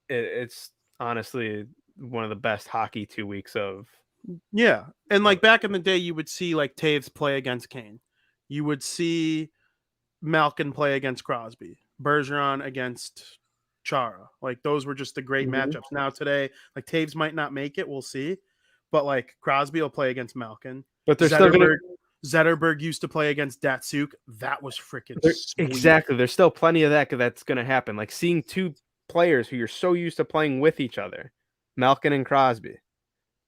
It's honestly one of the best hockey 2 weeks of. Yeah. And of like back in the day, you would see like Taves play against Kane. You would see Malkin play against Crosby, Bergeron against Chara. Like those were just the great Mhm. matchups. Now today, like Taves might not make it, we'll see. But like Crosby will play against Malkin. But they're still gonna. Zetterberg used to play against Datsuk. That was freaking sweet. Exactly. There's still plenty of that's gonna happen. Like seeing two players who you're so used to playing with each other, Malkin and Crosby,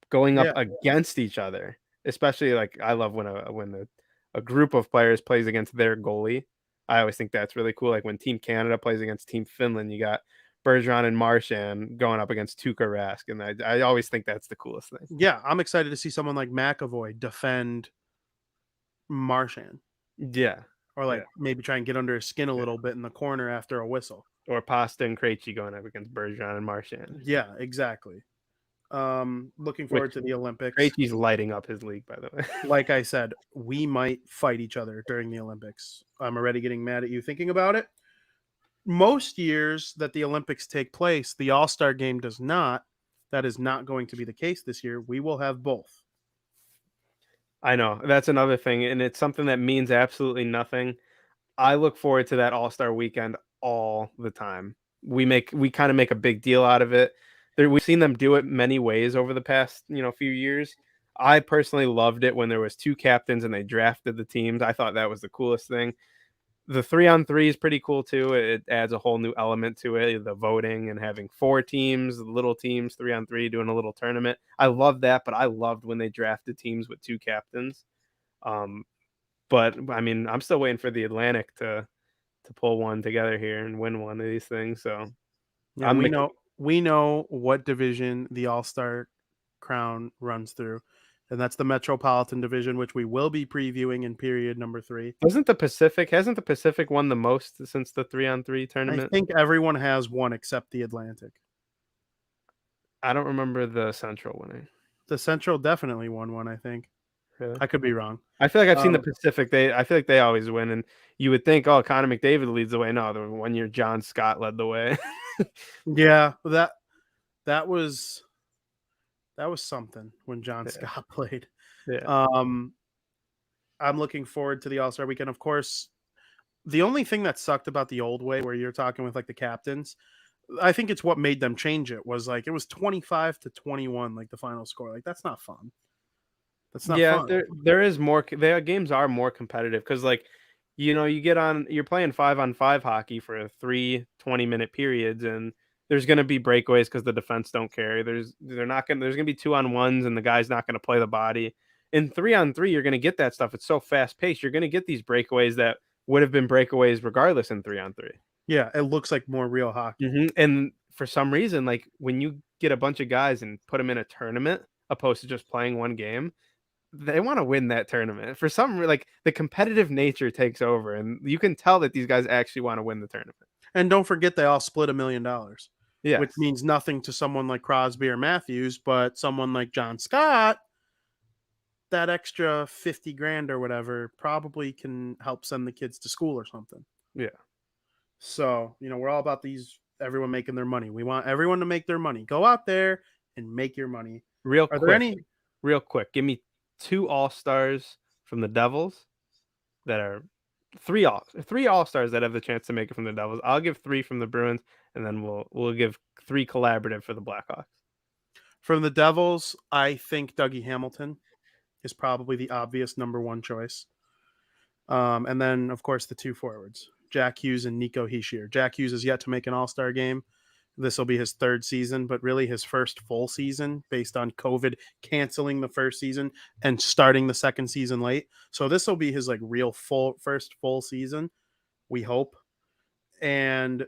going up Yeah. against each other. Especially like I love when a group of players plays against their goalie. I always think that's really cool. Like when Team Canada plays against Team Finland, you got Bergeron and Marchand going up against Tuukka Rask, and I always think that's the coolest thing. Yeah, I'm excited to see someone like McAvoy defend Marchand. Yeah. Or like Yeah. maybe try and get under his skin a little bit in the corner after a whistle. Or Pasta and Krejci going up against Bergeron and Marchand. Yeah, exactly. Looking forward to the Olympics. Krejci's lighting up his league, by the way. Like I said, we might fight each other during the Olympics. I'm already getting mad at you thinking about it. Most years that the Olympics take place, the All-Star game does not. That is not going to be the case this year. We will have both. I know. That's another thing, and it's something that means absolutely nothing. I look forward to that All-Star weekend all the time. We kind of make a big deal out of it. We've seen them do it many ways over the past, few years. I personally loved it when there was two captains and they drafted the teams. I thought that was the coolest thing. The 3-on-3 is pretty cool too. It adds a whole new element to it, the voting and having 4 teams, little teams, 3-on-3, doing a little tournament. I love that, but I loved when they drafted teams with 2 captains. But I mean, I'm still waiting for the Atlantic to pull one together here and win one of these things. So yeah, we know what division the All-Star crown runs through, and that's the Metropolitan Division, which we will be previewing in period number 3. hasn't the Pacific won the most since the 3-on-3 tournament? I think everyone has one except the Atlantic. I don't remember the Central winning. The Central definitely won one, I think. Really? I could be wrong. I feel like I've seen the Pacific. I feel like they always win, and you would think, oh, Connor McDavid leads the way. No, the 1 year John Scott led the way. Yeah, that was something when John Scott played. Yeah. I'm looking forward to the All-Star weekend. Of course, the only thing that sucked about the old way where you're talking with like the captains, I think it's what made them change it, was like it was 25-21, like the final score. Like that's not fun. That's not fun. There is more. Their games are more competitive because, like, you're playing 5-on-5 hockey for 3 20-minute periods, and there's going to be breakaways because the defense don't care. There's going to be 2-on-1s, and the guy's not going to play the body. In 3-on-3, you're going to get that stuff. It's so fast paced. You're going to get these breakaways that would have been breakaways regardless in 3-on-3. Yeah, it looks like more real hockey. Mm-hmm. And for some reason, like when you get a bunch of guys and put them in a tournament opposed to just playing one game, they want to win that tournament. For some, like the competitive nature takes over, and you can tell that these guys actually want to win the tournament. And don't forget, they all split $1 million. Yeah, which means nothing to someone like Crosby or Matthews, but someone like John Scott, that extra 50 grand or whatever probably can help send the kids to school or something. Yeah. So, we're all about everyone making their money. We want everyone to make their money. Go out there and make your money. Real quick, give me 2 All-Stars from the Devils that are 3 All-Stars that have the chance to make it from the Devils. I'll give 3 from the Bruins, and then we'll give 3 collaborative for the Blackhawks. From the Devils, I think Dougie Hamilton is probably the obvious number 1 choice. And then, of course, the 2 forwards, Jack Hughes and Nico Hischier. Jack Hughes is yet to make an All-Star game. This will be his 3rd season, but really his first full season based on COVID canceling the first season and starting the 2nd season late. So this will be his like real first full season, we hope. And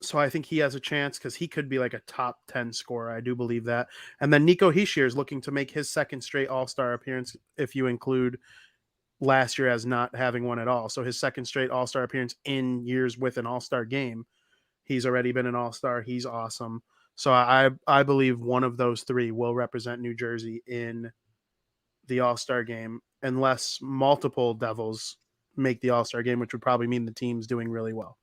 so I think he has a chance because he could be like a top 10 scorer. I do believe that. And then Nico Hischier is looking to make his 2nd straight All-Star appearance if you include last year as not having one at all. So his 2nd straight All-Star appearance in years with an All-Star game. He's already been an All-Star. He's awesome. So I believe one of those 3 will represent New Jersey in the All-Star game, unless multiple Devils make the All-Star game, which would probably mean the team's doing really well.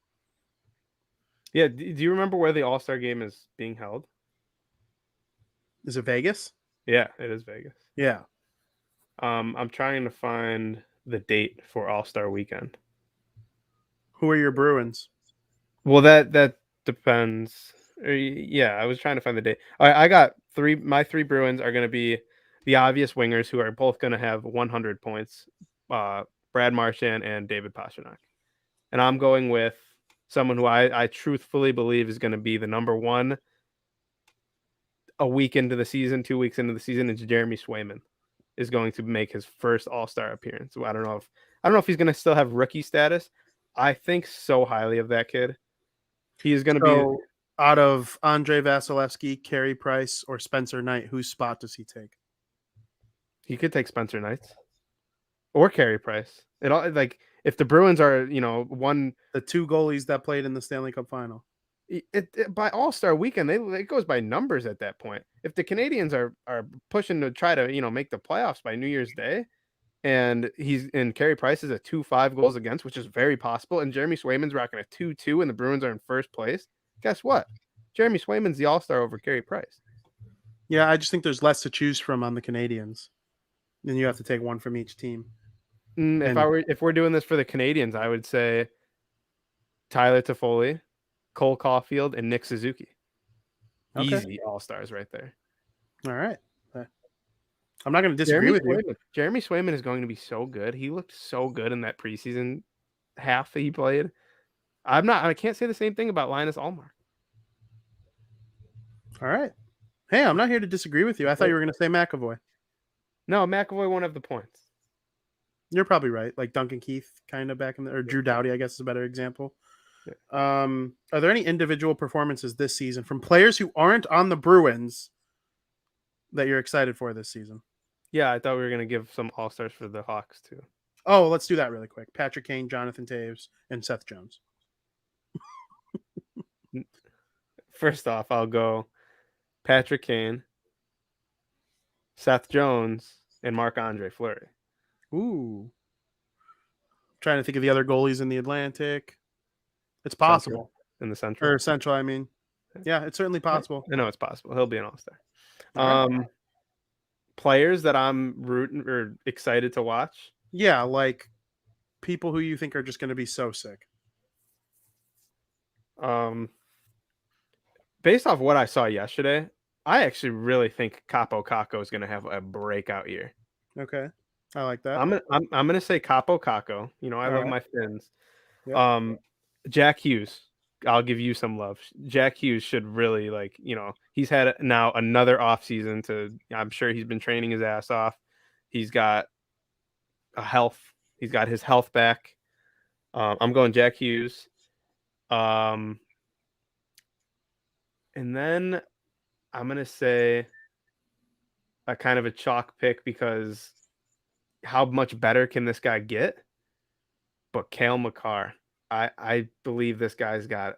Yeah. Do you remember where the All-Star game is being held? Is it Vegas? Yeah, it is Vegas. Yeah. I'm trying to find the date for All-Star weekend. Who are your Bruins? Well, that depends. Yeah, I was trying to find the date. I got three. My three Bruins are going to be the obvious wingers who are both going to have 100 points. Brad Marchand and David Pastrnak. And I'm going with someone who I truthfully believe is going to be the number one a week into the season, 2 weeks into the season. It's Jeremy Swayman is going to make his first All-Star appearance. I don't know if he's going to still have rookie status. I think so highly of that kid. He is going to be out of Andre Vasilevsky, Carey Price, or Spencer Knight. Whose spot does he take? He could take Spencer Knight's or Carey Price. It all like if the Bruins are the two goalies that played in the Stanley Cup final. By All-Star weekend, it goes by numbers at that point. If the Canadians are pushing to try to make the playoffs by New Year's Day, and Carey Price is a 2-5 goals against, which is very possible, and Jeremy Swayman's rocking a 2-2, and the Bruins are in first place. Guess what? Jeremy Swayman's the All-Star over Carey Price. Yeah, I just think there's less to choose from on the Canadians. Then you have to take one from each team. If we're doing this for the Canadians, I would say Tyler Toffoli, Cole Caulfield, and Nick Suzuki. Okay. Easy All-Stars right there. All right. I'm not going to disagree with you. Jeremy Swayman is going to be so good. He looked so good in that preseason half that he played. I can't say the same thing about Linus Ullmark. All right. Hey, I'm not here to disagree with you. I thought you were going to say McAvoy. No, McAvoy won't have the points. You're probably right. Like Duncan Keith kind of back in or Drew Doughty, I guess is a better example. Yeah. Are there any individual performances this season from players who aren't on the Bruins that you're excited for this season? Yeah, I thought we were going to give some All-Stars for the Hawks too. Oh, let's do that really quick. Patrick Kane, Jonathan Toews, and Seth Jones. First off, I'll go Patrick Kane, Seth Jones, and Marc-Andre Fleury. Ooh. Trying to think of the other goalies in the Atlantic. It's possible. In the Central. Or Central, I mean. Yeah, it's certainly possible. I know it's possible. He'll be an All-Star. Players that I'm rooting or excited to watch. Yeah, like people who you think are just going to be so sick. Based off what I saw yesterday, I actually really think Capo Caco is going to have a breakout year. Okay, I like that. I'm gonna say Capo Caco. I love my Finns. Yep. Jack Hughes. I'll give you some love. Jack Hughes should really he's had now another offseason I'm sure he's been training his ass off. He's got he's got his health back. I'm going Jack Hughes. And then I'm going to say a kind of a chalk pick because how much better can this guy get? But Cale Makar. I believe this guy's got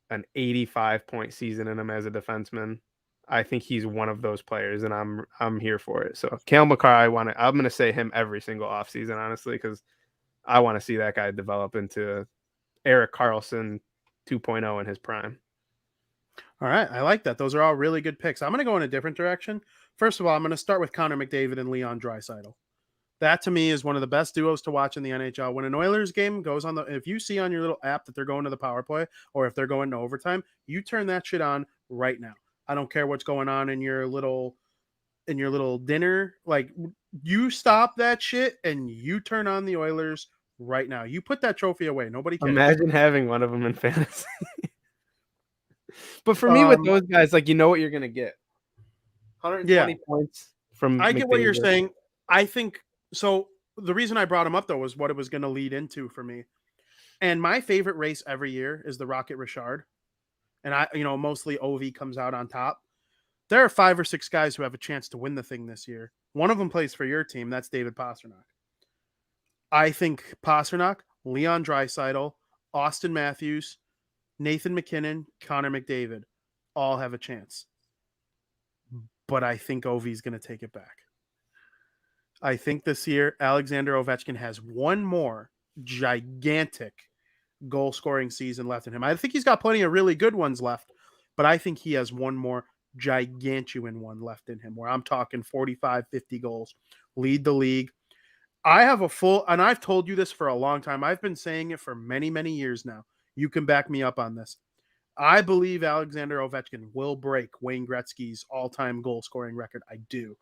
an 85-point season in him as a defenseman. I think he's one of those players, and I'm here for it. So Cale Makar, I'm going to say him every single offseason, honestly, because I want to see that guy develop into Erik Karlsson 2.0 in his prime. All right, I like that. Those are all really good picks. I'm going to go in a different direction. First of all, I'm going to start with Connor McDavid and Leon Draisaitl. That to me is one of the best duos to watch in the NHL. When an Oilers game goes on if you see on your little app that they're going to the power play or if they're going to overtime, you turn that shit on right now. I don't care what's going on in your little dinner. Like, you stop that shit and you turn on the Oilers right now. You put that trophy away. Nobody cares. Imagine having one of them in fantasy. But for me, with those guys, you know what you're gonna get. 120 points from. I get what you're saying. I think so. The reason I brought him up though was what it was going to lead into for me. And my favorite race every year is the Rocket Richard. And mostly OV comes out on top. There are 5 or 6 guys who have a chance to win the thing this year. One of them plays for your team. That's David Pastrnak. I think Pastrnak, Leon Draisaitl, Austin Matthews, Nathan McKinnon, Connor McDavid all have a chance. But I think Ovi's going to take it back. I think this year Alexander Ovechkin has one more gigantic goal scoring season left in him. I think he's got plenty of really good ones left, but I think he has one more gigantuan one left in him where I'm talking 45, 50 goals, lead the league. I have a full, and I've told you this for a long time. I've been saying it for many, many years now. You can back me up on this. I believe Alexander Ovechkin will break Wayne Gretzky's all-time goal scoring record. I do.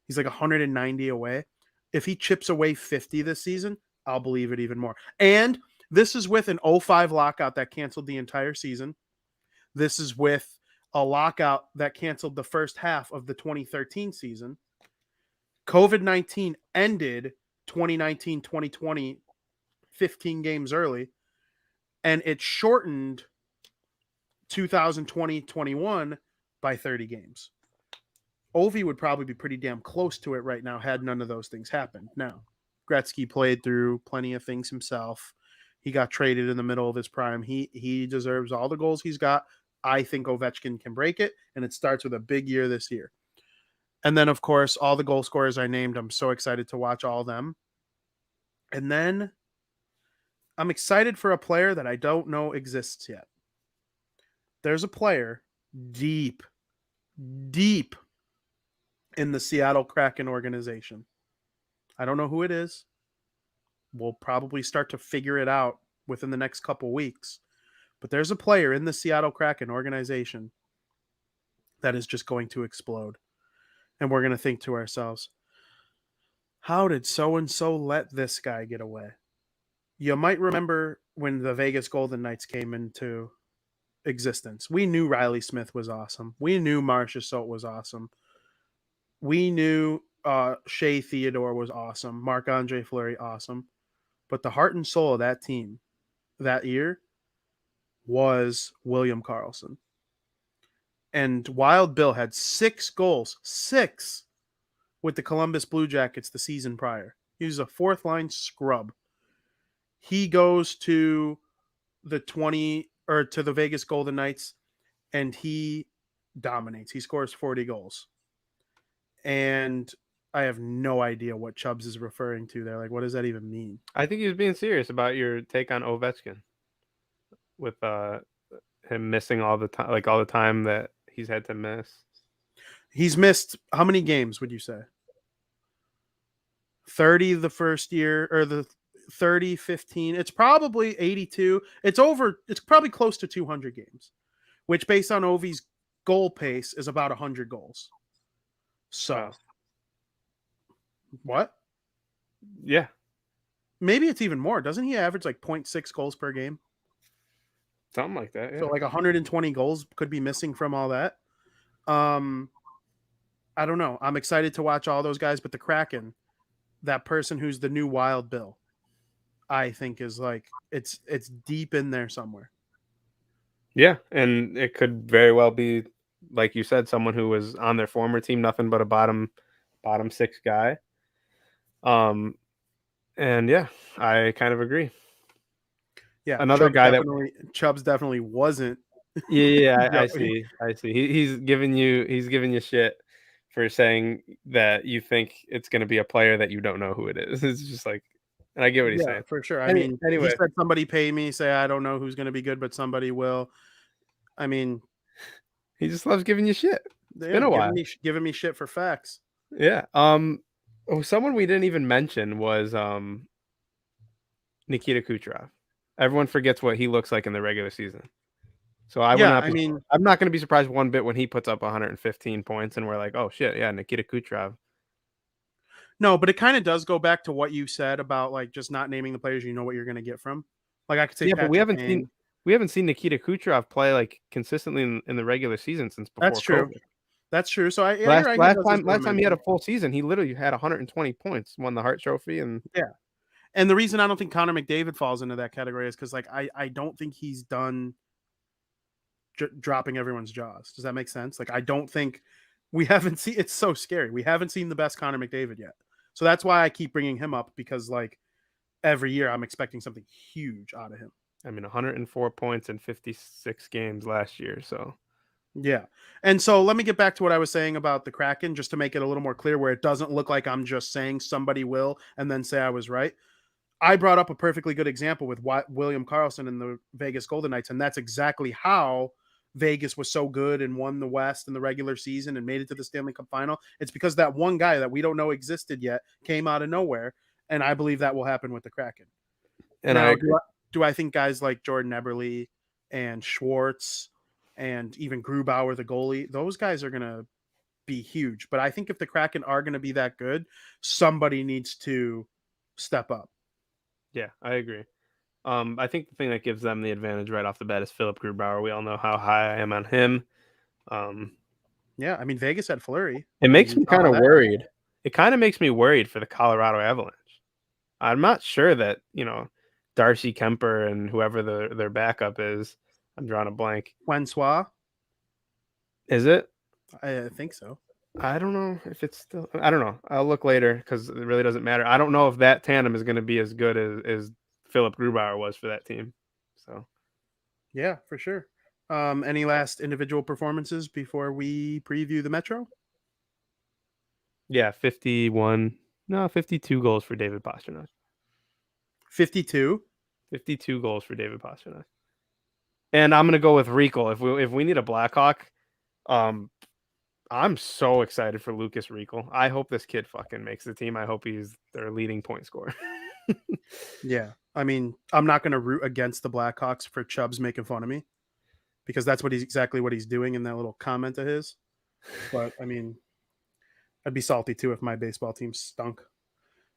He's like 190 away. If he chips away 50 this season, I'll believe it even more. And this is with an 05 lockout that canceled the entire season. This is with a lockout that canceled the first half of the 2013 season. COVID-19 ended 2019-2020 15 games early, and it shortened 2020-21 by 30 games. Ovi would probably be pretty damn close to it right now had none of those things happened. Now, Gretzky played through plenty of things himself. He got traded in the middle of his prime. He deserves all the goals he's got. I think Ovechkin can break it, and it starts with a big year this year. And then, of course, all the goal scorers I named, I'm so excited to watch all of them. And then I'm excited for a player that I don't know exists yet. There's a player deep in the Seattle Kraken organization. I don't know who it is. We'll probably start to figure it out within the next couple weeks. But there's a player in the Seattle Kraken organization that is just going to explode. And we're going to think to ourselves, how did so-and-so let this guy get away? You might remember when the Vegas Golden Knights came into existence. We knew Riley Smith was awesome. We knew Marcia Solt was awesome. We knew Shea Theodore was awesome. Marc-Andre Fleury, awesome. But the heart and soul of that team that year was William Karlsson. And Wild Bill had 6 goals, 6, with the Columbus Blue Jackets the season prior. He was a fourth line scrub. He goes to the Vegas Golden Knights and he dominates. He scores 40 goals. And I have no idea what Chubbs is referring to there. Like, what does that even mean? I think he was being serious about your take on Ovechkin with him missing all the time, like all the time that he's had to miss. He's missed how many games would you say? 30 the first year, or the 30, 15. It's probably 82. It's probably close to 200 games, which based on Ovi's goal pace is about 100 goals. So, what? Yeah. Maybe it's even more. Doesn't he average like 0.6 goals per game? Something like that, yeah. So like 120 goals could be missing from all that. I don't know. I'm excited to watch all those guys, but the Kraken, that person who's the new Wild Bill, I think is like it's deep in there somewhere. Yeah, and it could very well be, like you said, someone who was on their former team, nothing but a bottom 6 guy. And yeah, I kind of agree. Yeah, another guy Chubbs definitely wasn't. Yeah, I see. He's giving you shit for saying that you think it's going to be a player that you don't know who it is. It's just like, and I get what he's saying for sure. Anyway, he said somebody pay me. Say I don't know who's going to be good, but somebody will. I mean, he just loves giving you shit. It's been a while. Giving me shit for facts. Yeah. Someone we didn't even mention was Nikita Kucherov. Everyone forgets what he looks like in the regular season. So I'm not going to be surprised one bit when he puts up 115 points and we're like, oh shit, yeah, Nikita Kucherov. No, but it kind of does go back to what you said about like just not naming the players you know what you're going to get from. Like I could say, but we haven't seen Nikita Kucherov play like consistently in the regular season since before. That's true. COVID. That's true. So last time he had a full season, he literally had 120 points, won the Hart Trophy, and yeah. And the reason I don't think Connor McDavid falls into that category is because like I don't think he's done dropping everyone's jaws. Does that make sense? Like I don't think we haven't seen. It's so scary. We haven't seen the best Connor McDavid yet. So that's why I keep bringing him up, because like every year I'm expecting something huge out of him. I mean, 104 points in 56 games last year. So yeah. And so let me get back to what I was saying about the Kraken, just to make it a little more clear, where it doesn't look like I'm just saying somebody will and then say I was right. I brought up a perfectly good example with William Karlsson and the Vegas Golden Knights, and that's exactly how Vegas was so good and won the West in the regular season and made it to the Stanley Cup final. It's because that one guy that we don't know existed yet came out of nowhere, and I believe that will happen with the Kraken. And now, do I think guys like Jordan Eberle and Schwartz and even Grubauer, the goalie, those guys are going to be huge. But I think if the Kraken are going to be that good, somebody needs to step up. Yeah, I agree. I think the thing that gives them the advantage right off the bat is Philip Grubauer. We all know how high I am on him. Yeah, I mean, Vegas had Fleury. It makes me kind of worried. It kind of makes me worried for the Colorado Avalanche. I'm not sure that, Darcy Kemper and whoever their backup is. I'm drawing a blank. Francois? Is it? I think so. I don't know if it's still. I don't know. I'll look later because it really doesn't matter. I don't know if that tandem is going to be as good as Philip Grubauer was for that team. So, yeah, for sure. Any last individual performances before we preview the Metro? Yeah, 52 goals for David Pastrnak. 52? 52 goals for David Pastrnak. And I'm going to go with Riegel. If we need a Blackhawk, I'm so excited for Lucas Riegel. I hope this kid fucking makes the team. I hope he's their leading point scorer. Yeah. I mean, I'm not going to root against the Blackhawks for Chubbs making fun of me because that's exactly what he's doing in that little comment of his. But I mean, I'd be salty too if my baseball team stunk.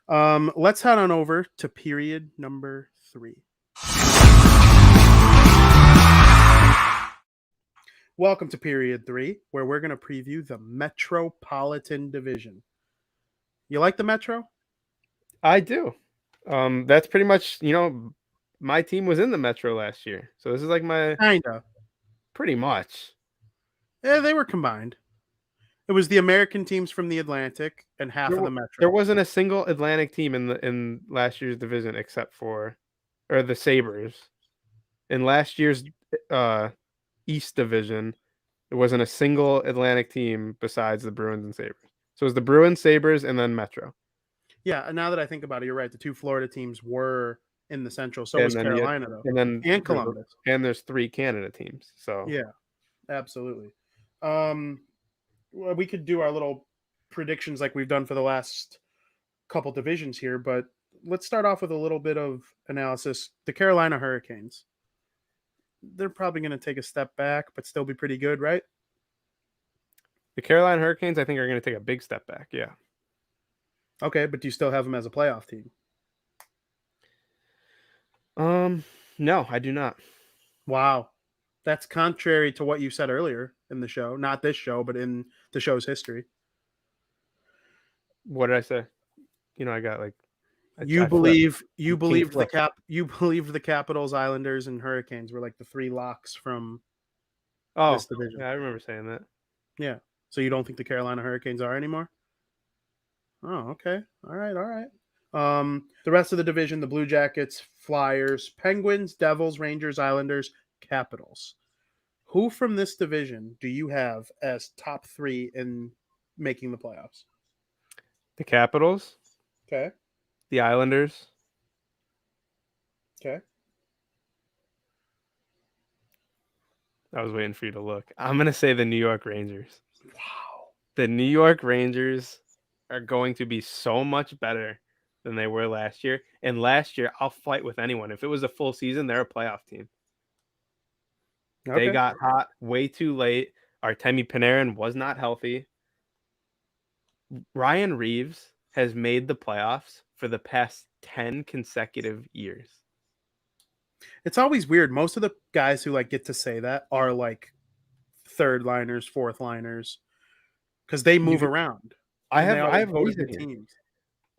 Let's head on over to period number 3. Welcome to period 3, where we're going to preview the Metropolitan Division. You like the Metro? I do. That's pretty much, my team was in the Metro last year. So this is like my... Kinda. Pretty much. Yeah, they were combined. It was the American teams from the Atlantic and half of the Metro. There wasn't a single Atlantic team in last year's division except for the Sabres. In last year's East Division, there wasn't a single Atlantic team besides the Bruins and Sabres. So it was the Bruins, Sabres, and then Metro. Yeah, and now that I think about it, you're right. The 2 Florida teams were in the Central. So was Carolina, though. And Columbus. And there's 3 Canada teams. So yeah, absolutely. We could do our little predictions like we've done for the last couple divisions here, but let's start off with a little bit of analysis. The Carolina Hurricanes. They're probably going to take a step back, but still be pretty good, right? The Carolina Hurricanes, I think, are going to take a big step back, yeah. Okay, but do you still have them as a playoff team? No, I do not. Wow. That's contrary to what you said earlier in the show. Not this show, but in the show's history. What did I say? I got like you believed the Capitals, Islanders, and Hurricanes were like the 3 locks from this division. Yeah, I remember saying that. Yeah. So you don't think the Carolina Hurricanes are anymore? Oh, okay. All right. The rest of the division, the Blue Jackets, Flyers, Penguins, Devils, Rangers, Islanders, Capitals. Who from this division do you have as top 3 in making the playoffs? The Capitals. Okay. The Islanders. Okay. I was waiting for you to look. I'm going to say the New York Rangers. Wow. The New York Rangers are going to be so much better than they were last year. And last year, I'll fight with anyone. If it was a full season, they're a playoff team. Okay. They got hot way too late. Artemi Panarin was not healthy. Ryan Reeves has made the playoffs for the past 10 consecutive years. It's always weird. Most of the guys who get to say that are like 3rd liners, 4th liners, because they move around. I have reason. Teams.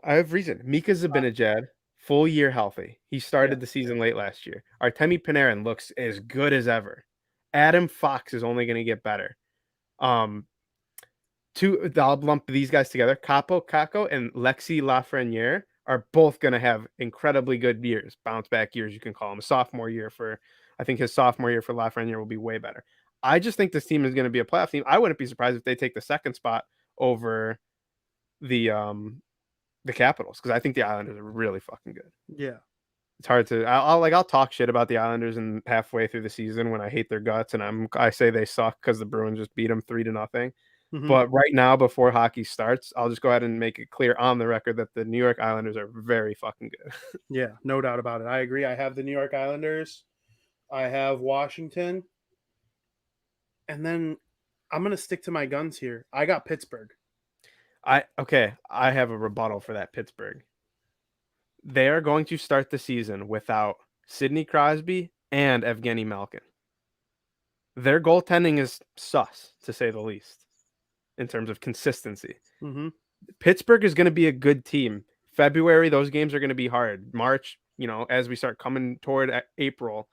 I have reason. Mika Zibanejad, full year healthy. He started the season late last year. Artemi Panarin looks as good as ever. Adam Fox is only going to get better. I'll lump these guys together. Kako and Lexi Lafreniere are both going to have incredibly good years, bounce back years, you can call them. I think his sophomore year for Lafreniere will be way better. I just think this team is going to be a playoff team. I wouldn't be surprised if they take the 2nd spot over the the Capitals because I think the Islanders are really fucking good. Yeah. It's hard to I'll talk shit about the Islanders and halfway through the season when I hate their guts and I say they suck because the Bruins just beat them 3-0. Mm-hmm. But right now, before hockey starts, I'll just go ahead and make it clear on the record that the New York Islanders are very fucking good. Yeah, no doubt about it. I agree. I have the New York Islanders. I have Washington. And then I'm going to stick to my guns here. I got Pittsburgh. I have a rebuttal for that Pittsburgh. They are going to start the season without Sidney Crosby and Evgeny Malkin. Their goaltending is sus, to say the least, in terms of consistency. Mm-hmm. Pittsburgh is going to be a good team. February, those games are going to be hard. March, as we start coming toward April,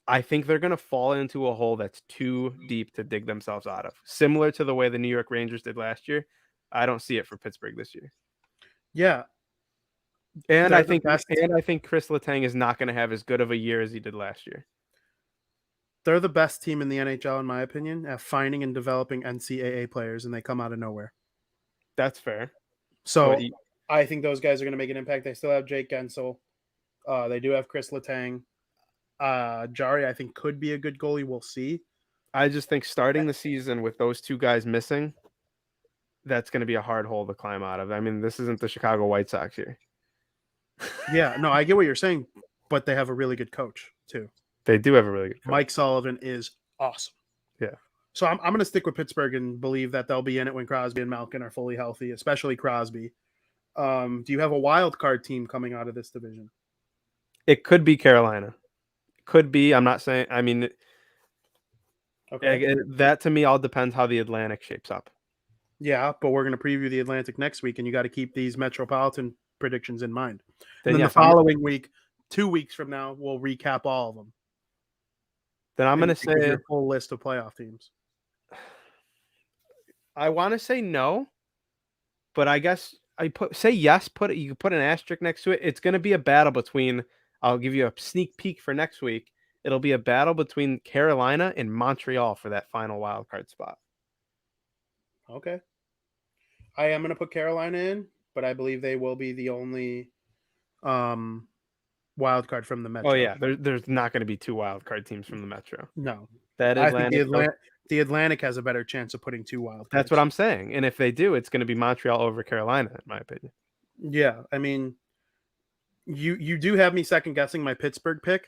I think they're going to fall into a hole that's too deep to dig themselves out of. Similar to the way the New York Rangers did last year. I don't see it for Pittsburgh this year. Yeah. And I think Chris Letang is not going to have as good of a year as he did last year. They're the best team in the NHL, in my opinion, at finding and developing NCAA players, and they come out of nowhere. That's fair. So I think those guys are going to make an impact. They still have Jake Gensel. They do have Chris Letang. Jari, I think, could be a good goalie. We'll see. I just think starting the season with those two guys missing, that's going to be a hard hole to climb out of. I mean, this isn't the Chicago White Sox here. Yeah, no, I get what you're saying, but they have a really good coach, too. They do have a really good coach. Mike Sullivan is awesome. Yeah. So I'm going to stick with Pittsburgh and believe that they'll be in it when Crosby and Malkin are fully healthy, especially Crosby. Do you have a wild card team coming out of this division? It could be Carolina. Could be. I'm not saying. I mean, okay. That to me all depends how the Atlantic shapes up. Yeah, but we're going to preview the Atlantic next week, and you got to keep these Metropolitan predictions in mind. Then the following week, 2 weeks from now, we'll recap all of them. Then I'm going to say your full list of playoff teams. I want to say no, but I guess say yes. You can put an asterisk next to it. It's going to be a battle between. I'll give you a sneak peek for next week. It'll be a battle between Carolina and Montreal for that final wild card spot. Okay. I am going to put Carolina in, but I believe they will be the only wild card from the Metro. Oh yeah, there's not going to be two wild card teams from the Metro. No, that Atlantic. The Atlantic has a better chance of putting two wild cards. That's what I'm saying, and if they do, it's going to be Montreal over Carolina, in my opinion. Yeah, I mean, you do have me second guessing my Pittsburgh pick,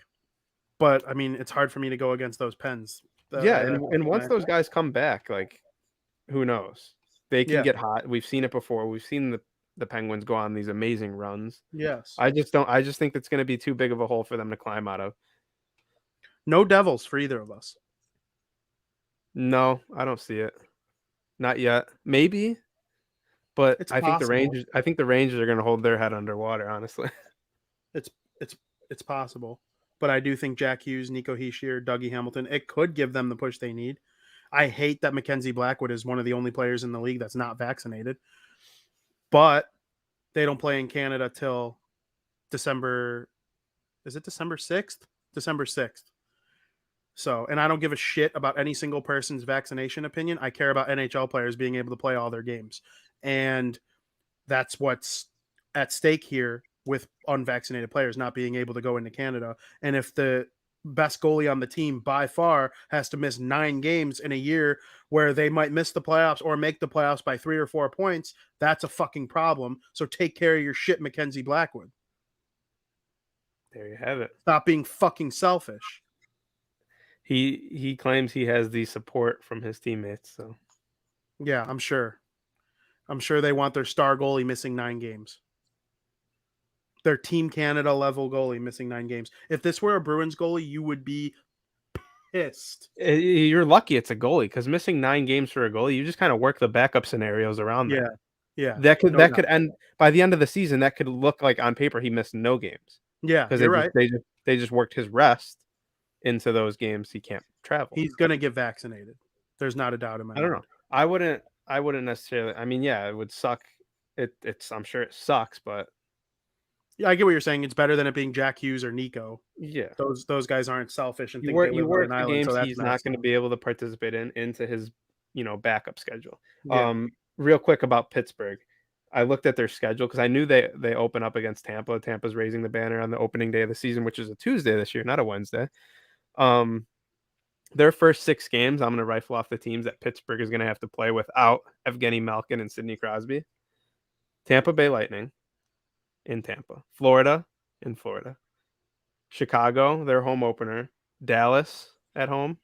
but I mean, it's hard for me to go against those Pens. And once those guys come back, like, who knows? They can get hot. We've seen it before. We've seen the Penguins go on these amazing runs. Yes. I just think that's going to be too big of a hole for them to climb out of. No Devils for either of us. No, I don't see it. Not yet. Maybe. But I think the Rangers are going to hold their head underwater, honestly. It's possible. But I do think Jack Hughes, Nico Hischier, Dougie Hamilton, it could give them the push they need. I hate that Mackenzie Blackwood is one of the only players in the league that's not vaccinated. But they don't play in Canada till December. Is it December 6th? December 6th. So, and I don't give a shit about any single person's vaccination opinion. I care about NHL players being able to play all their games. And that's what's at stake here with unvaccinated players not being able to go into Canada. And if the best goalie on the team by far has to miss 9 games in a year where they might miss the playoffs or make the playoffs by 3 or 4 points, that's a fucking problem. So take care of your shit, Mackenzie Blackwood. There you have it. Stop being fucking selfish. He claims he has the support from his teammates. So yeah, I'm sure they want their star goalie missing 9 games. Their Team Canada level goalie missing 9 games. If this were a Bruins goalie, you would be pissed. You're lucky it's a goalie because missing 9 games for a goalie, you just kind of work the backup scenarios around that. Yeah. That could end by the end of the season. That could look like on paper he missed no games. Yeah, because you're right. They just worked his rest into those games. He can't travel. He's gonna get vaccinated. There's not a doubt in my mind. I don't know. I wouldn't necessarily. I mean, yeah, it would suck. I'm sure it sucks, but yeah, I get what you're saying. It's better than it being Jack Hughes or Nico. Yeah, those guys aren't selfish and you work the games he's not going to be able to participate into his backup schedule. Yeah. Real quick about Pittsburgh, I looked at their schedule because I knew they open up against Tampa. Tampa's raising the banner on the opening day of the season, which is a Tuesday this year, not a Wednesday. Their first 6 games, I'm going to rifle off the teams that Pittsburgh is going to have to play without Evgeny Malkin and Sidney Crosby. Tampa Bay Lightning in Tampa. Florida in Florida. Chicago, their home opener. Dallas at home.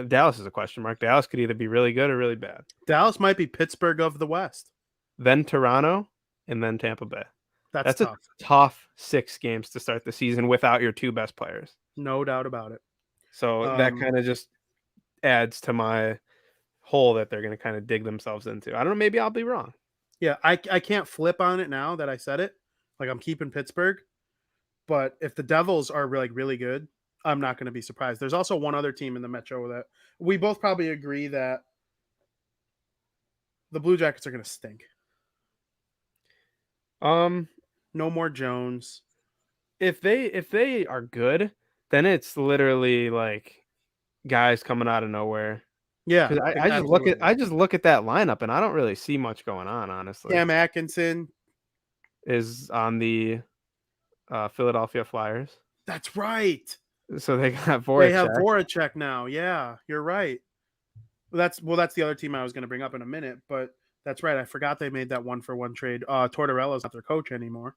Dallas is a question mark. Dallas could either be really good or really bad. Dallas might be Pittsburgh of the West. Then Toronto, and then Tampa Bay. That's tough. A tough 6 games to start the season without your 2 best players. No doubt about it. So that kind of just adds to my hole that they're going to kind of dig themselves into. I don't know. Maybe I'll be wrong. Yeah, I can't flip on it now that I said it. Like, I'm keeping Pittsburgh. But if the Devils are really good, I'm not going to be surprised. There's also one other team in the Metro that we both probably agree that the Blue Jackets are going to stink. No more Jones. If they are good, then it's literally like guys coming out of nowhere. Yeah, I just look at that lineup and I don't really see much going on, honestly. Cam Atkinson is on the Philadelphia Flyers. That's right. So they got Voracek. They have Voracek now. Yeah, you're right. That's the other team I was going to bring up in a minute, but that's right. I forgot they made that 1-for-1 trade. Tortorella's not their coach anymore.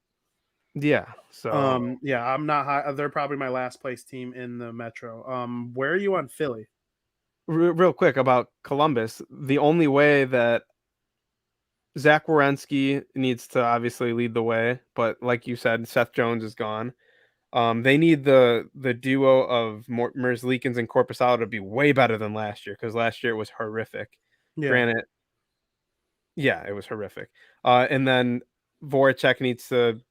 Yeah. So yeah, I'm not high. They're probably my last place team in the Metro. Where are you on Philly? Real quick about Columbus, the only way that Zach Werenski needs to obviously lead the way, but like you said, Seth Jones is gone. They need the duo of Merzlikins and Korpisalo to be way better than last year, because last year it was horrific. Yeah. Granted, yeah, it was horrific. And then Voracek needs to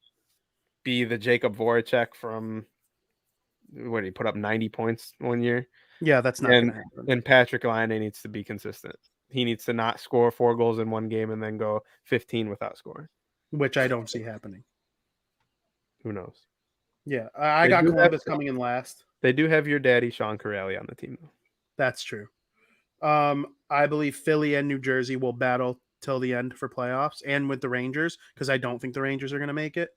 be the Jacob Voracek from what did he put up 90 points one year? Yeah, that's not going to happen. And Patrick Laine needs to be consistent. He needs to not score 4 goals in one game and then go 15 without scoring, which I don't see happening. Who knows? Yeah, I got Columbus coming in last. They do have your daddy Sean Corelli on the team, though. That's true. I believe Philly and New Jersey will battle till the end for playoffs, and with the Rangers, because I don't think the Rangers are going to make it.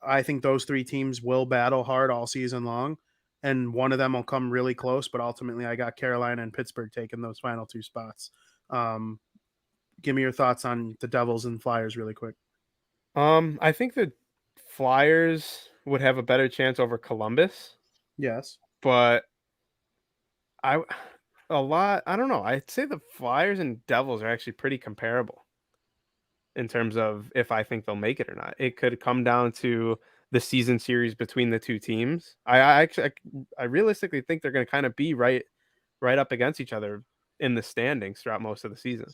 I think those 3 teams will battle hard all season long, and one of them will come really close, but ultimately I got Carolina and Pittsburgh taking those final 2 spots. Give me your thoughts on the Devils and Flyers really quick. I think the Flyers would have a better chance over Columbus. Yes. But I don't know. I'd say the Flyers and Devils are actually pretty comparable in terms of if I think they'll make it or not. It could come down to the season series between the 2 teams. I realistically think they're going to kind of be right up against each other in the standings throughout most of the season.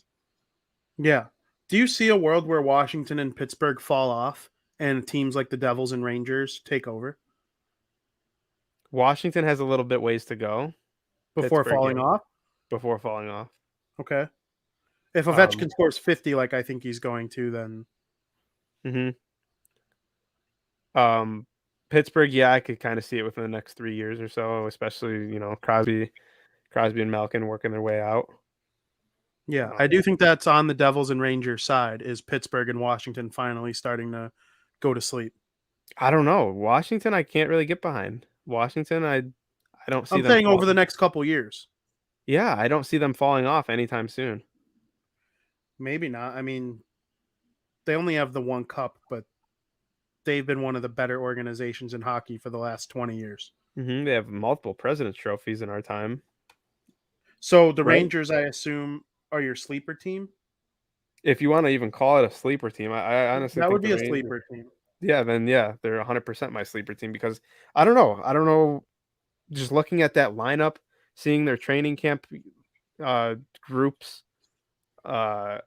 Yeah. Do you see a world where Washington and Pittsburgh fall off and teams like the Devils and Rangers take over? Washington has a little bit ways to go before falling off. Before falling off. Okay. If Ovechkin scores 50, like I think he's going to, then. Pittsburgh, yeah, I could kind of see it within the next 3 years or so, especially Crosby and Malkin working their way out. Yeah, I do think that's on the Devils and Rangers side, is Pittsburgh and Washington finally starting to go to sleep. I don't know. Washington, I can't really get behind. Washington, I don't see them. I'm saying over the next couple years. Yeah, I don't see them falling off anytime soon. Maybe not. I mean, they only have the 1 cup, but they've been one of the better organizations in hockey for the last 20 years. They have multiple President's trophies in our time. So the Rangers, I assume, are your sleeper team? If you want to even call it a sleeper team, I honestly that think would be a sleeper team. Yeah, then yeah, they're 100% my sleeper team, because I don't know. Just looking at that lineup, seeing their training camp groups, the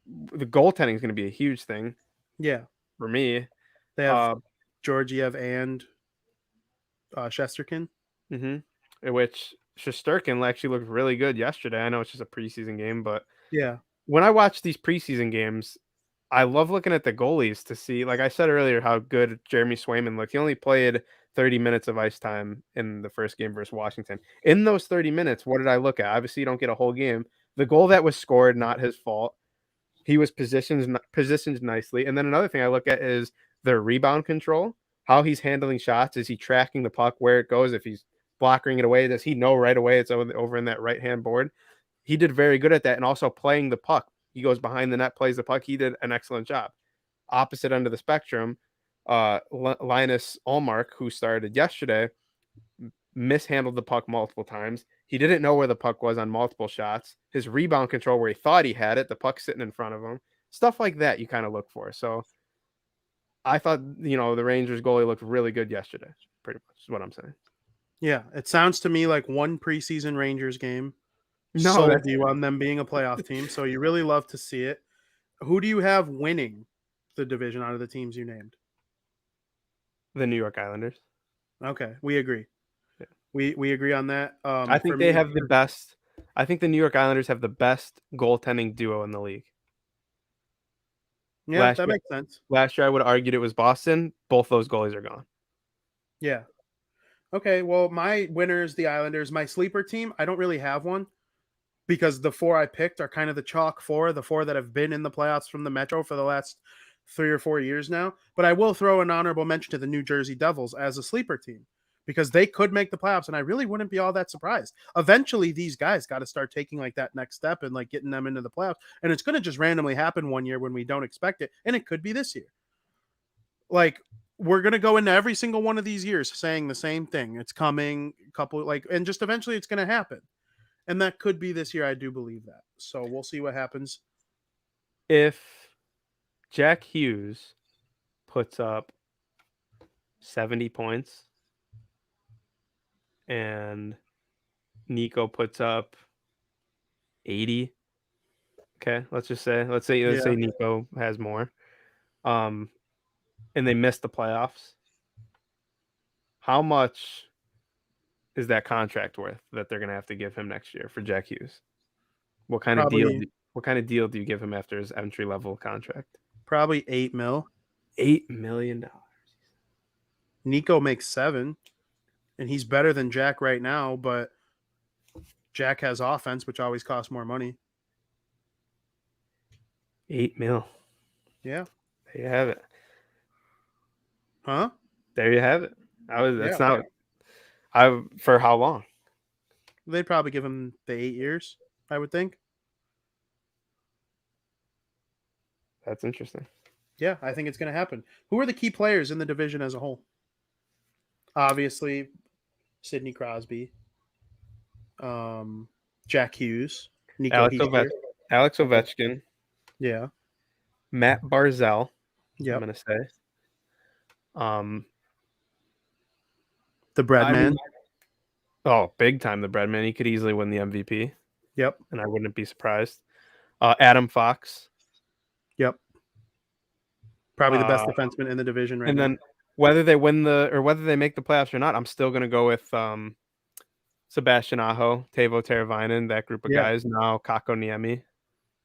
goaltending is going to be a huge thing. Yeah, for me, they have Georgiev and Shesterkin. Which Shesterkin actually looked really good yesterday. I know it's just a preseason game, but yeah, when I watch these preseason games, I love looking at the goalies to see, like I said earlier, how good Jeremy Swayman looked. He only played 30 minutes of ice time in the first game versus Washington. In those 30 minutes, what did I look at? Obviously, you don't get a whole game. The goal that was scored, not his fault. he was positioned nicely. And then another thing I look at is their rebound control, how he's handling shots. Is he tracking the puck where it goes? If he's blocking it away, does he know right away it's over in that right-hand board? He did very good at that. And also playing the puck. He goes behind the net, plays the puck. He did an excellent job. Opposite end of the spectrum, Linus Ullmark, who started yesterday, mishandled the puck multiple times. He didn't know where the puck was on multiple shots. His rebound control, where he thought he had it, the puck sitting in front of him. Stuff like that you kind of look for. So I thought, the Rangers goalie looked really good yesterday. Pretty much is what I'm saying. Yeah, it sounds to me like one preseason Rangers game sold you on them being a playoff team. So you really love to see it. Who do you have winning the division out of the teams you named? The New York Islanders. Okay, we agree. Yeah. We agree on that. I think they have the best. I think the New York Islanders have the best goaltending duo in the league. Yeah, that makes sense. Last year, I would have argued it was Boston. Both those goalies are gone. Yeah. Okay, well, my winner is the Islanders. My sleeper team, I don't really have one because the 4 I picked are kind of the chalk 4, the 4 that have been in the playoffs from the Metro for the last 3 or 4 years now. But I will throw an honorable mention to the New Jersey Devils as a sleeper team because they could make the playoffs, and I really wouldn't be all that surprised. Eventually, these guys got to start taking like that next step and like getting them into the playoffs, and it's going to just randomly happen one year when we don't expect it, and it could be this year. Like, we're going to go into every single one of these years saying the same thing. It's coming, and just eventually it's going to happen. And that could be this year. I do believe that. So we'll see what happens. If Jack Hughes puts up 70 points and Nico puts up 80, okay, let's say Nico has more, and they miss the playoffs, how much is that contract worth that they're going to have to give him next year for Jack Hughes? What kind of deal do you give him after his entry level contract? Probably $8 million. $8 million. Nico makes $7 million, and he's better than Jack right now, but Jack has offense, which always costs more money. $8 million. Yeah. There you have it. Huh? There you have it. For how long? They'd probably give him the 8 years, I would think. That's interesting. Yeah, I think it's going to happen. Who are the key players in the division as a whole? Obviously, Sidney Crosby, Jack Hughes, Nico Alex Ovechkin. Yeah. Matt Barzal. Yeah. I'm going to say. The Breadman. Big time the Breadman. He could easily win the MVP. Yep. And I wouldn't be surprised. Adam Fox. Yep. Probably the best defenseman in the division right now. And then whether they make the playoffs or not, I'm still going to go with Sebastian Aho, Teuvo Teravainen, that group of guys. Now Kakko Niemi.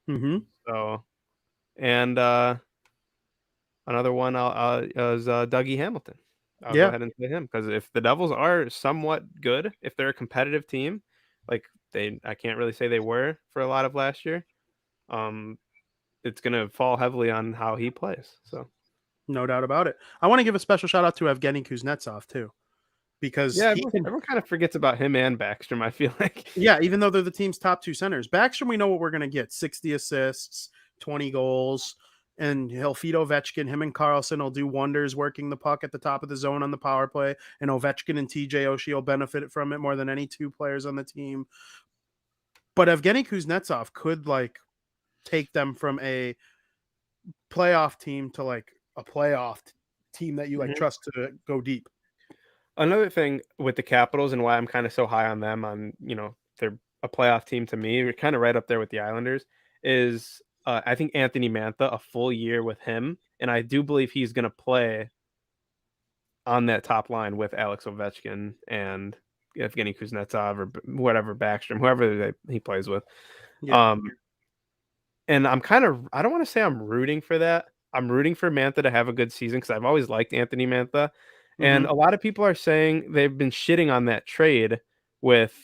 Mm-hmm. So, and another one is Dougie Hamilton. I'll go ahead and say him because if the Devils are somewhat good, if they're a competitive team, like I can't really say they were for a lot of last year, it's going to fall heavily on how he plays. So, no doubt about it. I want to give a special shout out to Evgeny Kuznetsov too, because everyone kind of forgets about him and Backstrom. I feel like even though they're the team's top 2 centers, Backstrom, we know what we're going to get: 60 assists, 20 goals. And he'll feed Ovechkin. Him and Carlson will do wonders working the puck at the top of the zone on the power play. And Ovechkin and TJ Oshie will benefit from it more than any 2 players on the team. But Evgeny Kuznetsov could take them from a playoff team to a playoff team that you trust to go deep. Another thing with the Capitals and why I'm kind of so high on them, they're a playoff team to me. We're kind of right up there with the Islanders. Is I think Anthony Mantha, a full year with him, and I do believe he's going to play on that top line with Alex Ovechkin and Evgeny Kuznetsov or whatever Backstrom, whoever he plays with. Yeah. And I don't want to say I'm rooting for that. I'm rooting for Mantha to have a good season because I've always liked Anthony Mantha. Mm-hmm. And a lot of people are saying they've been shitting on that trade with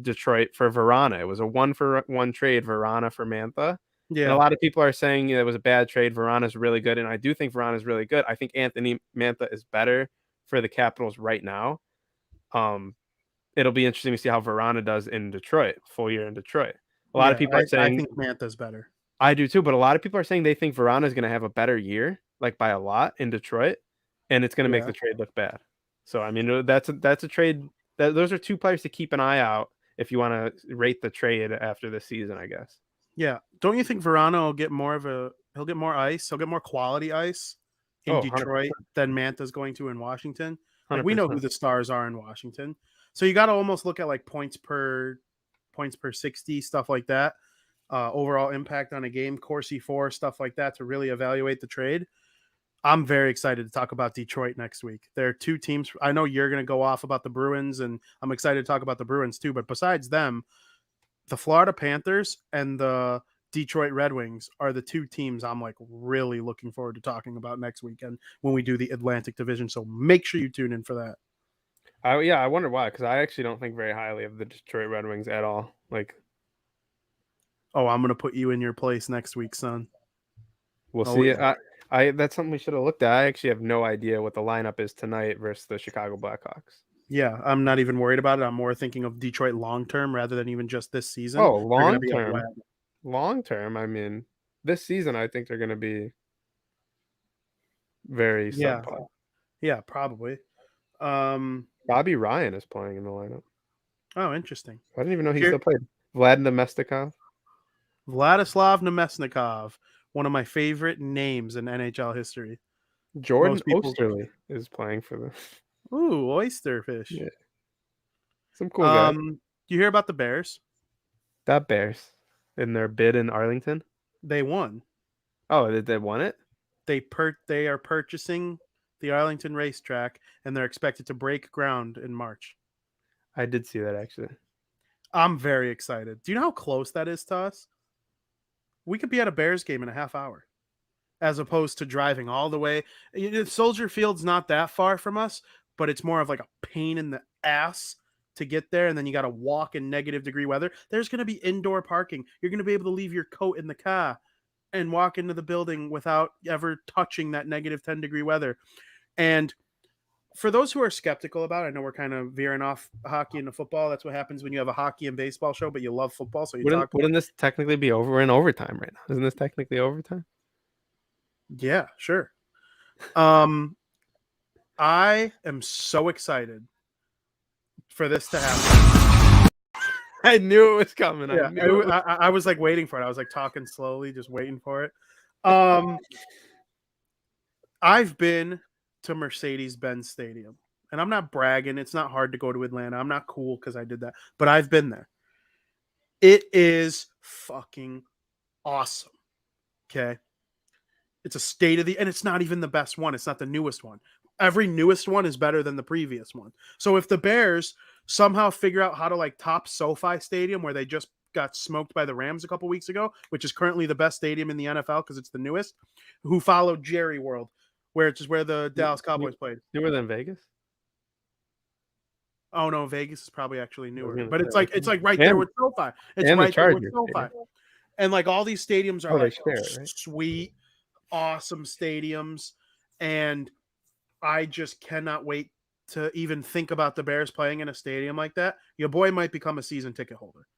Detroit for Verana. It was a 1-for-1 trade, Verana for Mantha. And a lot of people are saying it was a bad trade. Verana's really good, and I do think Verana's really good. I think Anthony Mantha is better for the Capitals right now. It'll be interesting to see how Verana does in Detroit, full year in Detroit. A lot of people are saying I think Mantha's better. I do too, but a lot of people are saying they think Verana is going to have a better year, like by a lot in Detroit, and it's going to make the trade look bad. So I mean, that's a trade. Those are two players to keep an eye out if you want to rate the trade after this season, I guess. Yeah, don't you think Verana will get more he'll get more ice, he'll get more quality ice in Detroit 100%. Than Mantha's going to in Washington? Like 100%. We know who the stars are in Washington, so you got to almost look at like points per 60, stuff like that. Overall impact on a game, Corsi 4, stuff like that to really evaluate the trade. I'm very excited to talk about Detroit next week. There are two teams. I know you're going to go off about the Bruins, and I'm excited to talk about the Bruins too. But besides them, the Florida Panthers and the Detroit Red Wings are the two teams I'm like really looking forward to talking about next weekend when we do the Atlantic Division. So make sure you tune in for that. I wonder why, because I actually don't think very highly of the Detroit Red Wings at all. Like, oh, I'm gonna put you in your place next week, son. We'll see. I that's something we should have looked at. I actually have no idea what the lineup is tonight versus the Chicago Blackhawks. Yeah, I'm not even worried about it. I'm more thinking of Detroit long term rather than even just this season. Oh, long term. Long term. I mean, this season I think they're going to be very subpar. Yeah, probably. Bobby Ryan is playing in the lineup. Oh, interesting. I didn't even know he still played. Vladislav Namestnikov, one of my favorite names in NHL history. Jordan Osterley is playing for them. Ooh, oysterfish. Yeah. Some cool guys. Do you hear about the Bears? That Bears in their bid in Arlington? They won. Oh, they won it? They are purchasing the Arlington racetrack, and they're expected to break ground in March. I did see that, actually. I'm very excited. Do you know how close that is to us? We could be at a Bears game in a half hour, as opposed to driving all the way. Soldier Field's not that far from us, but it's more of like a pain in the ass to get there, and then you got to walk in -degree weather. There's going to be indoor parking. You're going to be able to leave your coat in the car and walk into the building without ever touching that -10 weather. And for those who are skeptical about it, I know we're kind of veering off hockey into football. That's what happens when you have a hockey and baseball show, but you love football. So wouldn't this technically be over? We're in overtime right now. Isn't this technically overtime? Yeah, sure. I am so excited for this to happen. I knew it was coming. Yeah, I was like waiting for it. I was like talking slowly, just waiting for it. I've been to Mercedes-Benz Stadium, and I'm not bragging. It's not hard to go to Atlanta. I'm not cool because I did that, but I've been there. It is fucking awesome. Okay. It's a and it's not even the best one. It's not the newest one. Every newest one is better than the previous one. So if the Bears somehow figure out how to like top SoFi Stadium, where they just got smoked by the Rams a couple weeks ago, which is currently the best stadium in the NFL because it's the newest, who followed Jerry World, where it's just where the Dallas Cowboys played. Newer than Vegas? Oh no, Vegas is probably actually newer, but it's like right there with SoFi. It's right there with SoFi, and like all these stadiums are like sweet, awesome stadiums, and I just cannot wait to even think about the Bears playing in a stadium like that. Your boy might become a season ticket holder.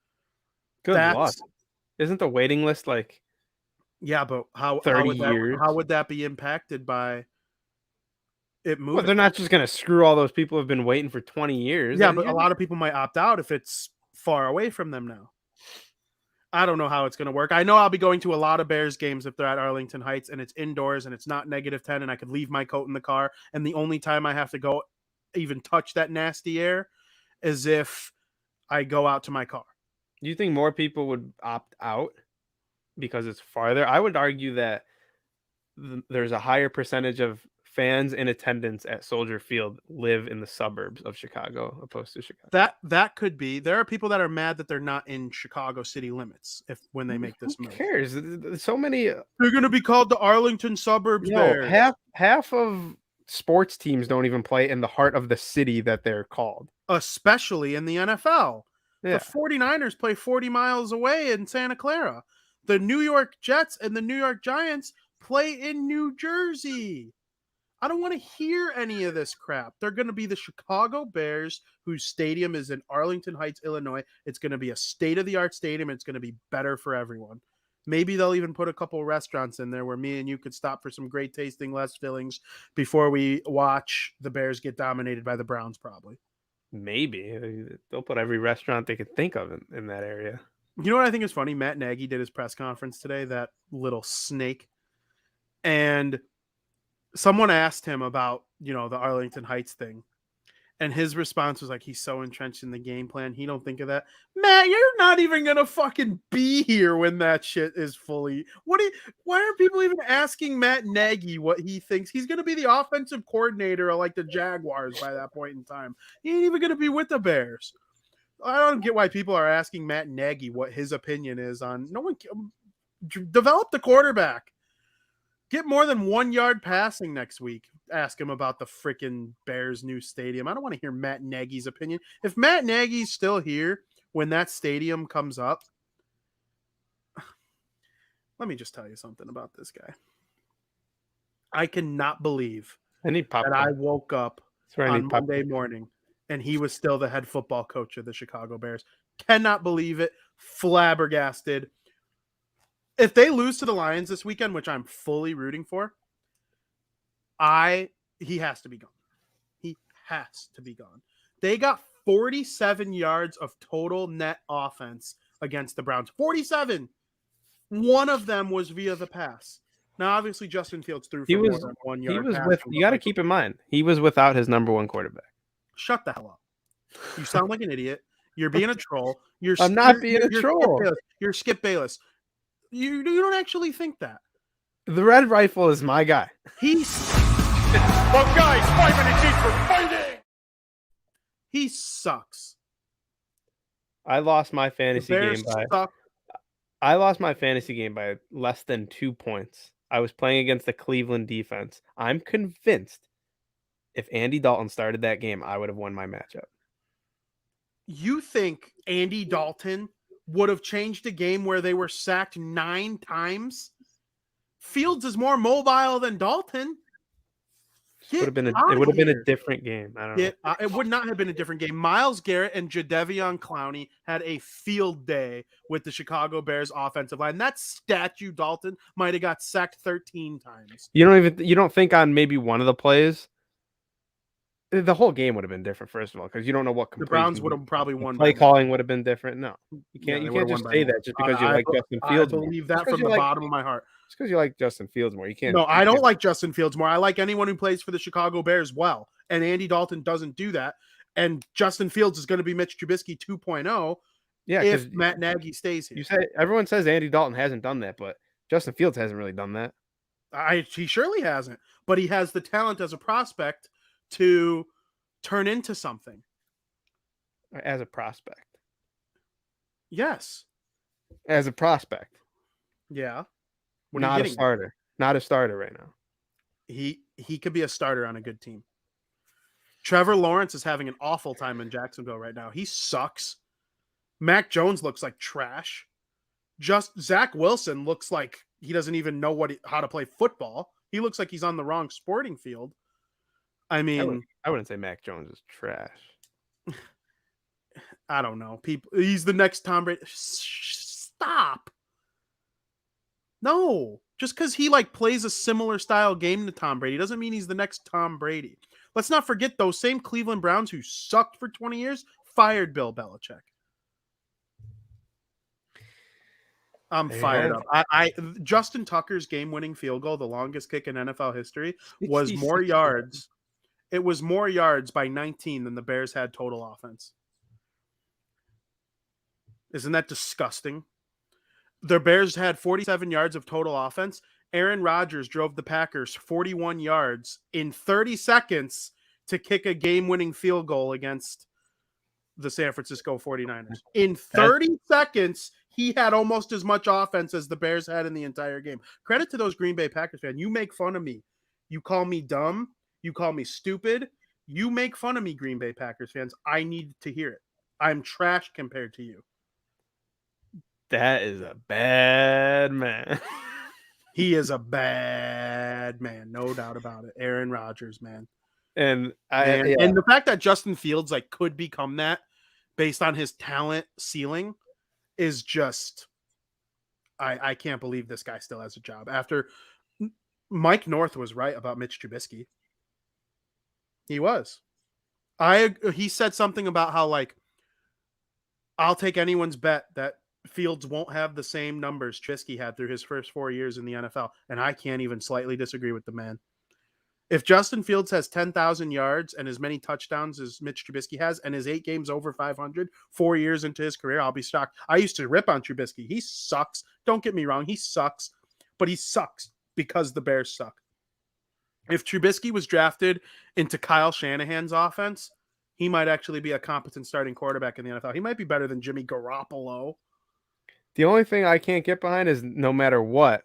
Good luck. Isn't the waiting list like? Yeah, but how would that be impacted by it moving? Well, they're not just going to screw all those people who've been waiting for 20 years. Yeah, but a lot of people might opt out if it's far away from them now. I don't know how it's going to work. I know I'll be going to a lot of Bears games if they're at Arlington Heights and it's indoors and it's not -10 and I could leave my coat in the car. And the only time I have to go even touch that nasty air is if I go out to my car. Do you think more people would opt out because it's farther? I would argue that there's a higher percentage of fans in attendance at Soldier Field live in the suburbs of Chicago opposed to Chicago. That could be. There are people that are mad that they're not in Chicago city limits when they make this move. Who cares? There's so many. They're going to be called the Arlington suburbs. Half of sports teams don't even play in the heart of the city that they're called. Especially in the NFL. Yeah. The 49ers play 40 miles away in Santa Clara. The New York Jets and the New York Giants play in New Jersey. I don't want to hear any of this crap. They're going to be the Chicago Bears, whose stadium is in Arlington Heights, Illinois. It's going to be a state-of-the-art stadium. It's going to be better for everyone. Maybe they'll even put a couple restaurants in there where me and you could stop for some great tasting Les fillings before we watch the Bears get dominated by the Browns, probably. Maybe. They'll put every restaurant they could think of in that area. You know what I think is funny? Matt Nagy did his press conference today, that little snake. And someone asked him about, the Arlington Heights thing. And his response was like, he's so entrenched in the game plan. He don't think of that. Matt, you're not even going to fucking be here when that shit is fully. Why are people even asking Matt Nagy what he thinks? He's going to be the offensive coordinator of like the Jaguars by that point in time. He ain't even going to be with the Bears. I don't get why people are asking Matt Nagy what his opinion is on. No one develop the quarterback. Get more than 1 yard passing next week. Ask him about the freaking Bears' new stadium. I don't want to hear Matt Nagy's opinion. If Matt Nagy's still here when that stadium comes up, let me just tell you something about this guy. I cannot believe that I woke up on Monday morning and he was still the head football coach of the Chicago Bears. Cannot believe it. Flabbergasted. If they lose to the Lions this weekend, which I'm fully rooting for, he has to be gone. He has to be gone. They got 47 yards of total net offense against the Browns. 47. One of them was via the pass. Now, obviously, Justin Fields threw for more than 1 yard. You got to keep in mind, he was without his number one quarterback. Shut the hell up. You sound like an idiot. You're being a troll. I'm not being a troll. You're Skip Bayless. You don't actually think that. The Red Rifle is my guy. Well, guys, 5 minutes each for fighting. He sucks. I lost my fantasy game by less than 2 points. I was playing against the Cleveland defense. I'm convinced if Andy Dalton started that game, I would have won my matchup. You think Andy Dalton would have changed a game where they were sacked 9 times? Fields is more mobile than Dalton. It would have been a different game. I don't know. It would not have been a different game. Myles Garrett and Jadeveon Clowney had a field day with the Chicago Bears offensive line. That statue Dalton might have got sacked 13 times. You don't think on maybe one of the plays? The whole game would have been different, first of all, because you don't know what the Browns would have probably won. Play calling would have been different. No, you can't just say that just because you like Justin Fields. I believe that from the bottom of my heart. Just because you like Justin Fields more, you can't. No, I don't like Justin Fields more. I like anyone who plays for the Chicago Bears well, and Andy Dalton doesn't do that. And Justin Fields is going to be Mitch Trubisky 2.0. Yeah, if Matt Nagy stays here. Everyone says Andy Dalton hasn't done that, but Justin Fields hasn't really done that. He surely hasn't, but he has the talent as a prospect to turn into something. As a prospect. Yes. As a prospect. Yeah. Not a starter. Not a starter right now. He could be a starter on a good team. Trevor Lawrence is having an awful time in Jacksonville right now. He sucks. Mac Jones looks like trash. Zach Wilson looks like he doesn't even know how to play football. He looks like he's on the wrong sporting field. I mean, I wouldn't say Mac Jones is trash. I don't know. He's the next Tom Brady. Stop. No, just because he plays a similar style game to Tom Brady doesn't mean he's the next Tom Brady. Let's not forget those same Cleveland Browns who sucked for 20 years fired Bill Belichick. I'm fired up. Justin Tucker's game-winning field goal, the longest kick in NFL history, was more yards. It was more yards by 19 than the Bears had total offense. Isn't that disgusting? The Bears had 47 yards of total offense. Aaron Rodgers drove the Packers 41 yards in 30 seconds to kick a game-winning field goal against the San Francisco 49ers. In 30 seconds, he had almost as much offense as the Bears had in the entire game. Credit to those Green Bay Packers fans. You make fun of me. You call me dumb. You call me stupid. You make fun of me, Green Bay Packers fans. I need to hear it. I'm trash compared to you. That is a bad man. He is a bad man, no doubt about it. Aaron Rodgers, man. And And the fact that Justin Fields like could become that based on his talent ceiling is just I can't believe this guy still has a job after Mike North was right about Mitch Trubisky. He was. He said something about how like I'll take anyone's bet that Fields won't have the same numbers Trubisky had through his first 4 years in the NFL, and I can't even slightly disagree with the man. If Justin Fields has 10,000 yards and as many touchdowns as Mitch Trubisky has, and his 8 games over 500, 4 years into his career, I'll be shocked. I used to rip on Trubisky. He sucks. Don't get me wrong. He sucks, but he sucks because the Bears suck. If Trubisky was drafted into Kyle Shanahan's offense, he might actually be a competent starting quarterback in the NFL. He might be better than Jimmy Garoppolo. the only thing I can't get behind is no matter what,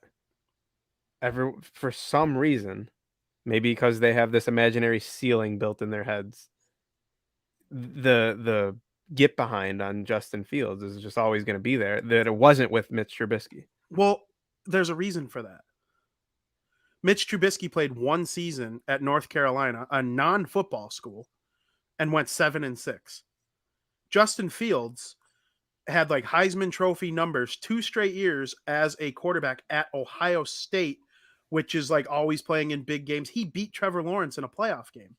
for some reason, maybe because they have this imaginary ceiling built in their heads, the get behind on Justin Fields is just always going to be there. That it wasn't with Mitch Trubisky. Well, there's a reason for that. Mitch Trubisky played 1 season at North Carolina, a non-football school, and went 7-6. Justin Fields had like Heisman Trophy numbers 2 straight years as a quarterback at Ohio State, which is like always playing in big games. He beat Trevor Lawrence in a playoff game.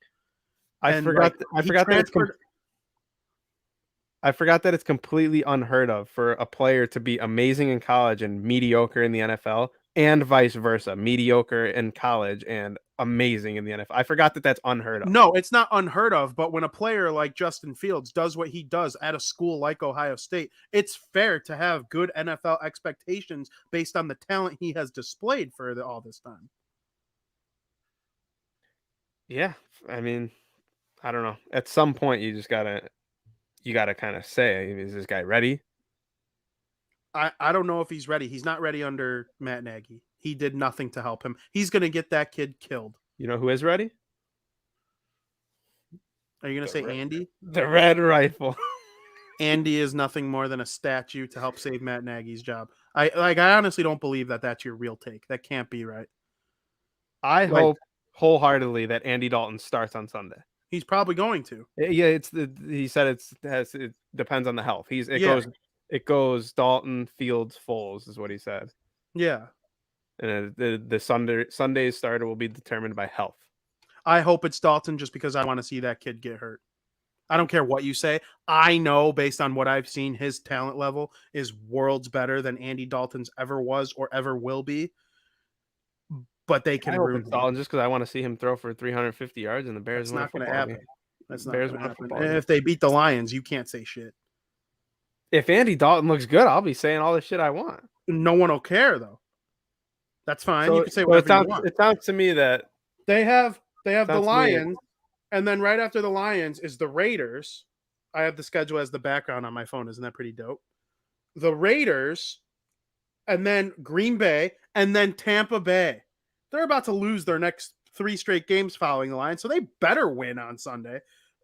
I forgot that it's completely unheard of for a player to be amazing in college and mediocre in the NFL, and vice versa, mediocre in college and amazing in the NFL. I forgot that that's unheard of. No, it's not unheard of, but when a player like Justin Fields does what he does at a school like Ohio State, it's fair to have good NFL expectations based on the talent he has displayed for all this time. Yeah, I mean, I don't know. At some point, you gotta kind of say, is this guy ready? I don't know if he's ready. He's not ready under Matt Nagy. He did nothing to help him. He's going to get that kid killed. You know who is ready? Are you going to say Andy? The Red Rifle. Andy is nothing more than a statue to help save Matt Nagy's job. I honestly don't believe that that's your real take. That can't be right. I hope wholeheartedly that Andy Dalton starts on Sunday. He's probably going to. Yeah, he said it depends on the health. It goes Dalton, Fields, Foles is what he said. Yeah. And the Sunday's starter will be determined by health. I hope it's Dalton just because I want to see that kid get hurt. I don't care what you say. I know based on what I've seen, his talent level is worlds better than Andy Dalton's ever was or ever will be. But they can ruin Dalton just because I want to see him throw for 350 yards and the Bears. That's not going to happen. That's not Bears going to happen. And if they beat the Lions, you can't say shit. If Andy Dalton looks good, I'll be saying all the shit I want. No one will care though. That's fine. So, you can say whatever you want. It sounds to me that they have the Lions, and then right after the Lions is the Raiders. I have the schedule as the background on my phone. Isn't that pretty dope? The Raiders, and then Green Bay, and then Tampa Bay. They're about to lose their next 3 straight games following the Lions, so they better win on Sunday,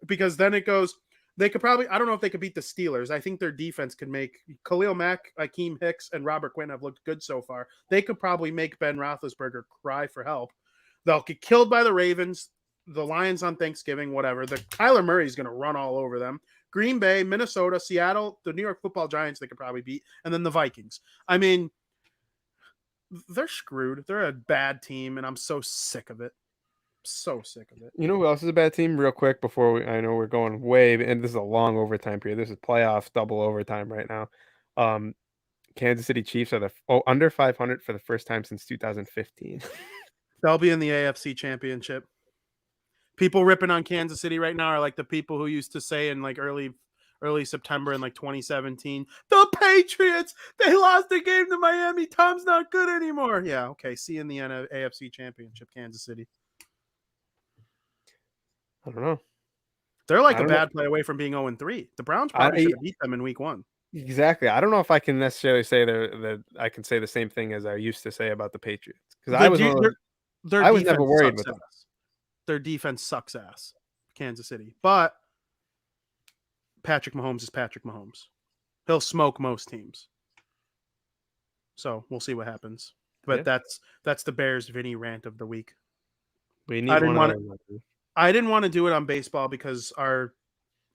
because then it goes. They could probably, I don't know if they could beat the Steelers. I think their defense could make Khalil Mack, Akeem Hicks, and Robert Quinn have looked good so far. They could probably make Ben Roethlisberger cry for help. They'll get killed by the Ravens, the Lions on Thanksgiving, whatever. The Kyler Murray's going to run all over them. Green Bay, Minnesota, Seattle, the New York Football Giants they could probably beat, and then the Vikings. I mean, they're screwed. They're a bad team, and I'm so sick of it. So sick of it. You know who else is a bad team? Real quick before I know we're going way, and this is a long overtime period. This is playoff double overtime right now. Kansas City Chiefs are under 500 for the first time since 2015. They'll be in the AFC Championship. People ripping on Kansas City right now are like the people who used to say in like early September in like 2017, the Patriots, they lost the game to Miami. Tom's not good anymore. Yeah, okay. See you in the AFC Championship, Kansas City. I don't know. They're like a bad play away from being 0-3. The Browns probably should have beat them in week 1. Exactly. I don't know if I can necessarily say that I can say the same thing as I used to say about the Patriots, because I was never worried with them. Their defense sucks ass, Kansas City. But Patrick Mahomes is Patrick Mahomes. He'll smoke most teams. So we'll see what happens. But that's the Bears Vinny rant of the week. We need I didn't one want to do it on baseball because our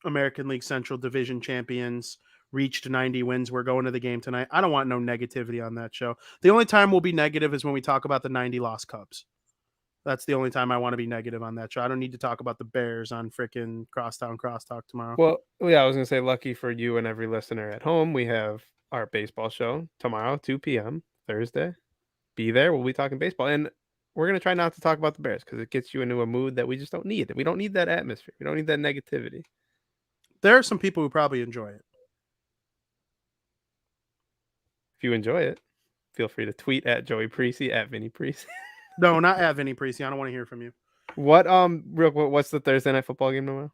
American League Central Division champions reached 90 wins. We're going to the game tonight. I don't want no negativity on that show. The only time we'll be negative is when we talk about the 90 lost Cubs. That's the only time I want to be negative on that show. I don't need to talk about the Bears on freaking Crosstown Crosstalk tomorrow. Well, yeah, I was going to say, lucky for you and every listener at home, we have our baseball show tomorrow, 2 p.m., Thursday. Be there. We'll be talking baseball. And we're going to try not to talk about the Bears because it gets you into a mood that we just don't need. We don't need that atmosphere. We don't need that negativity. There are some people who probably enjoy it. If you enjoy it, feel free to tweet at Joey Preseason, at Vinnie Preseason. No, not at Vinnie Preseason. I don't want to hear from you. What's the Thursday night football game tomorrow?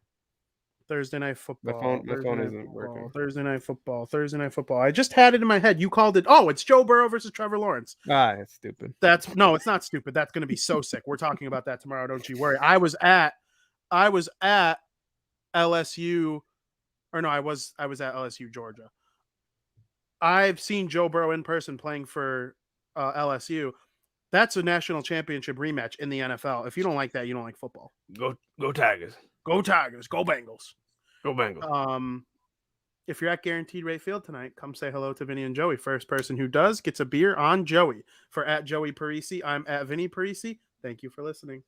Thursday night football. My phone isn't working. Thursday night football. I just had it in my head. You called it. Oh, it's Joe Burrow versus Trevor Lawrence. It's stupid. No, it's not stupid. That's going to be so sick. We're talking about that tomorrow. Don't you worry. I was at LSU, or no, I was at LSU, Georgia. I've seen Joe Burrow in person playing for LSU. That's a national championship rematch in the NFL. If you don't like that, you don't like football. Go Tigers. Go Tigers. Go Bengals. Go Bengals. If you're at Guaranteed Rate Field tonight, come say hello to Vinnie and Joey. First person who does gets a beer on Joey. For at Joey Parisi, I'm at Vinnie Parisi. Thank you for listening.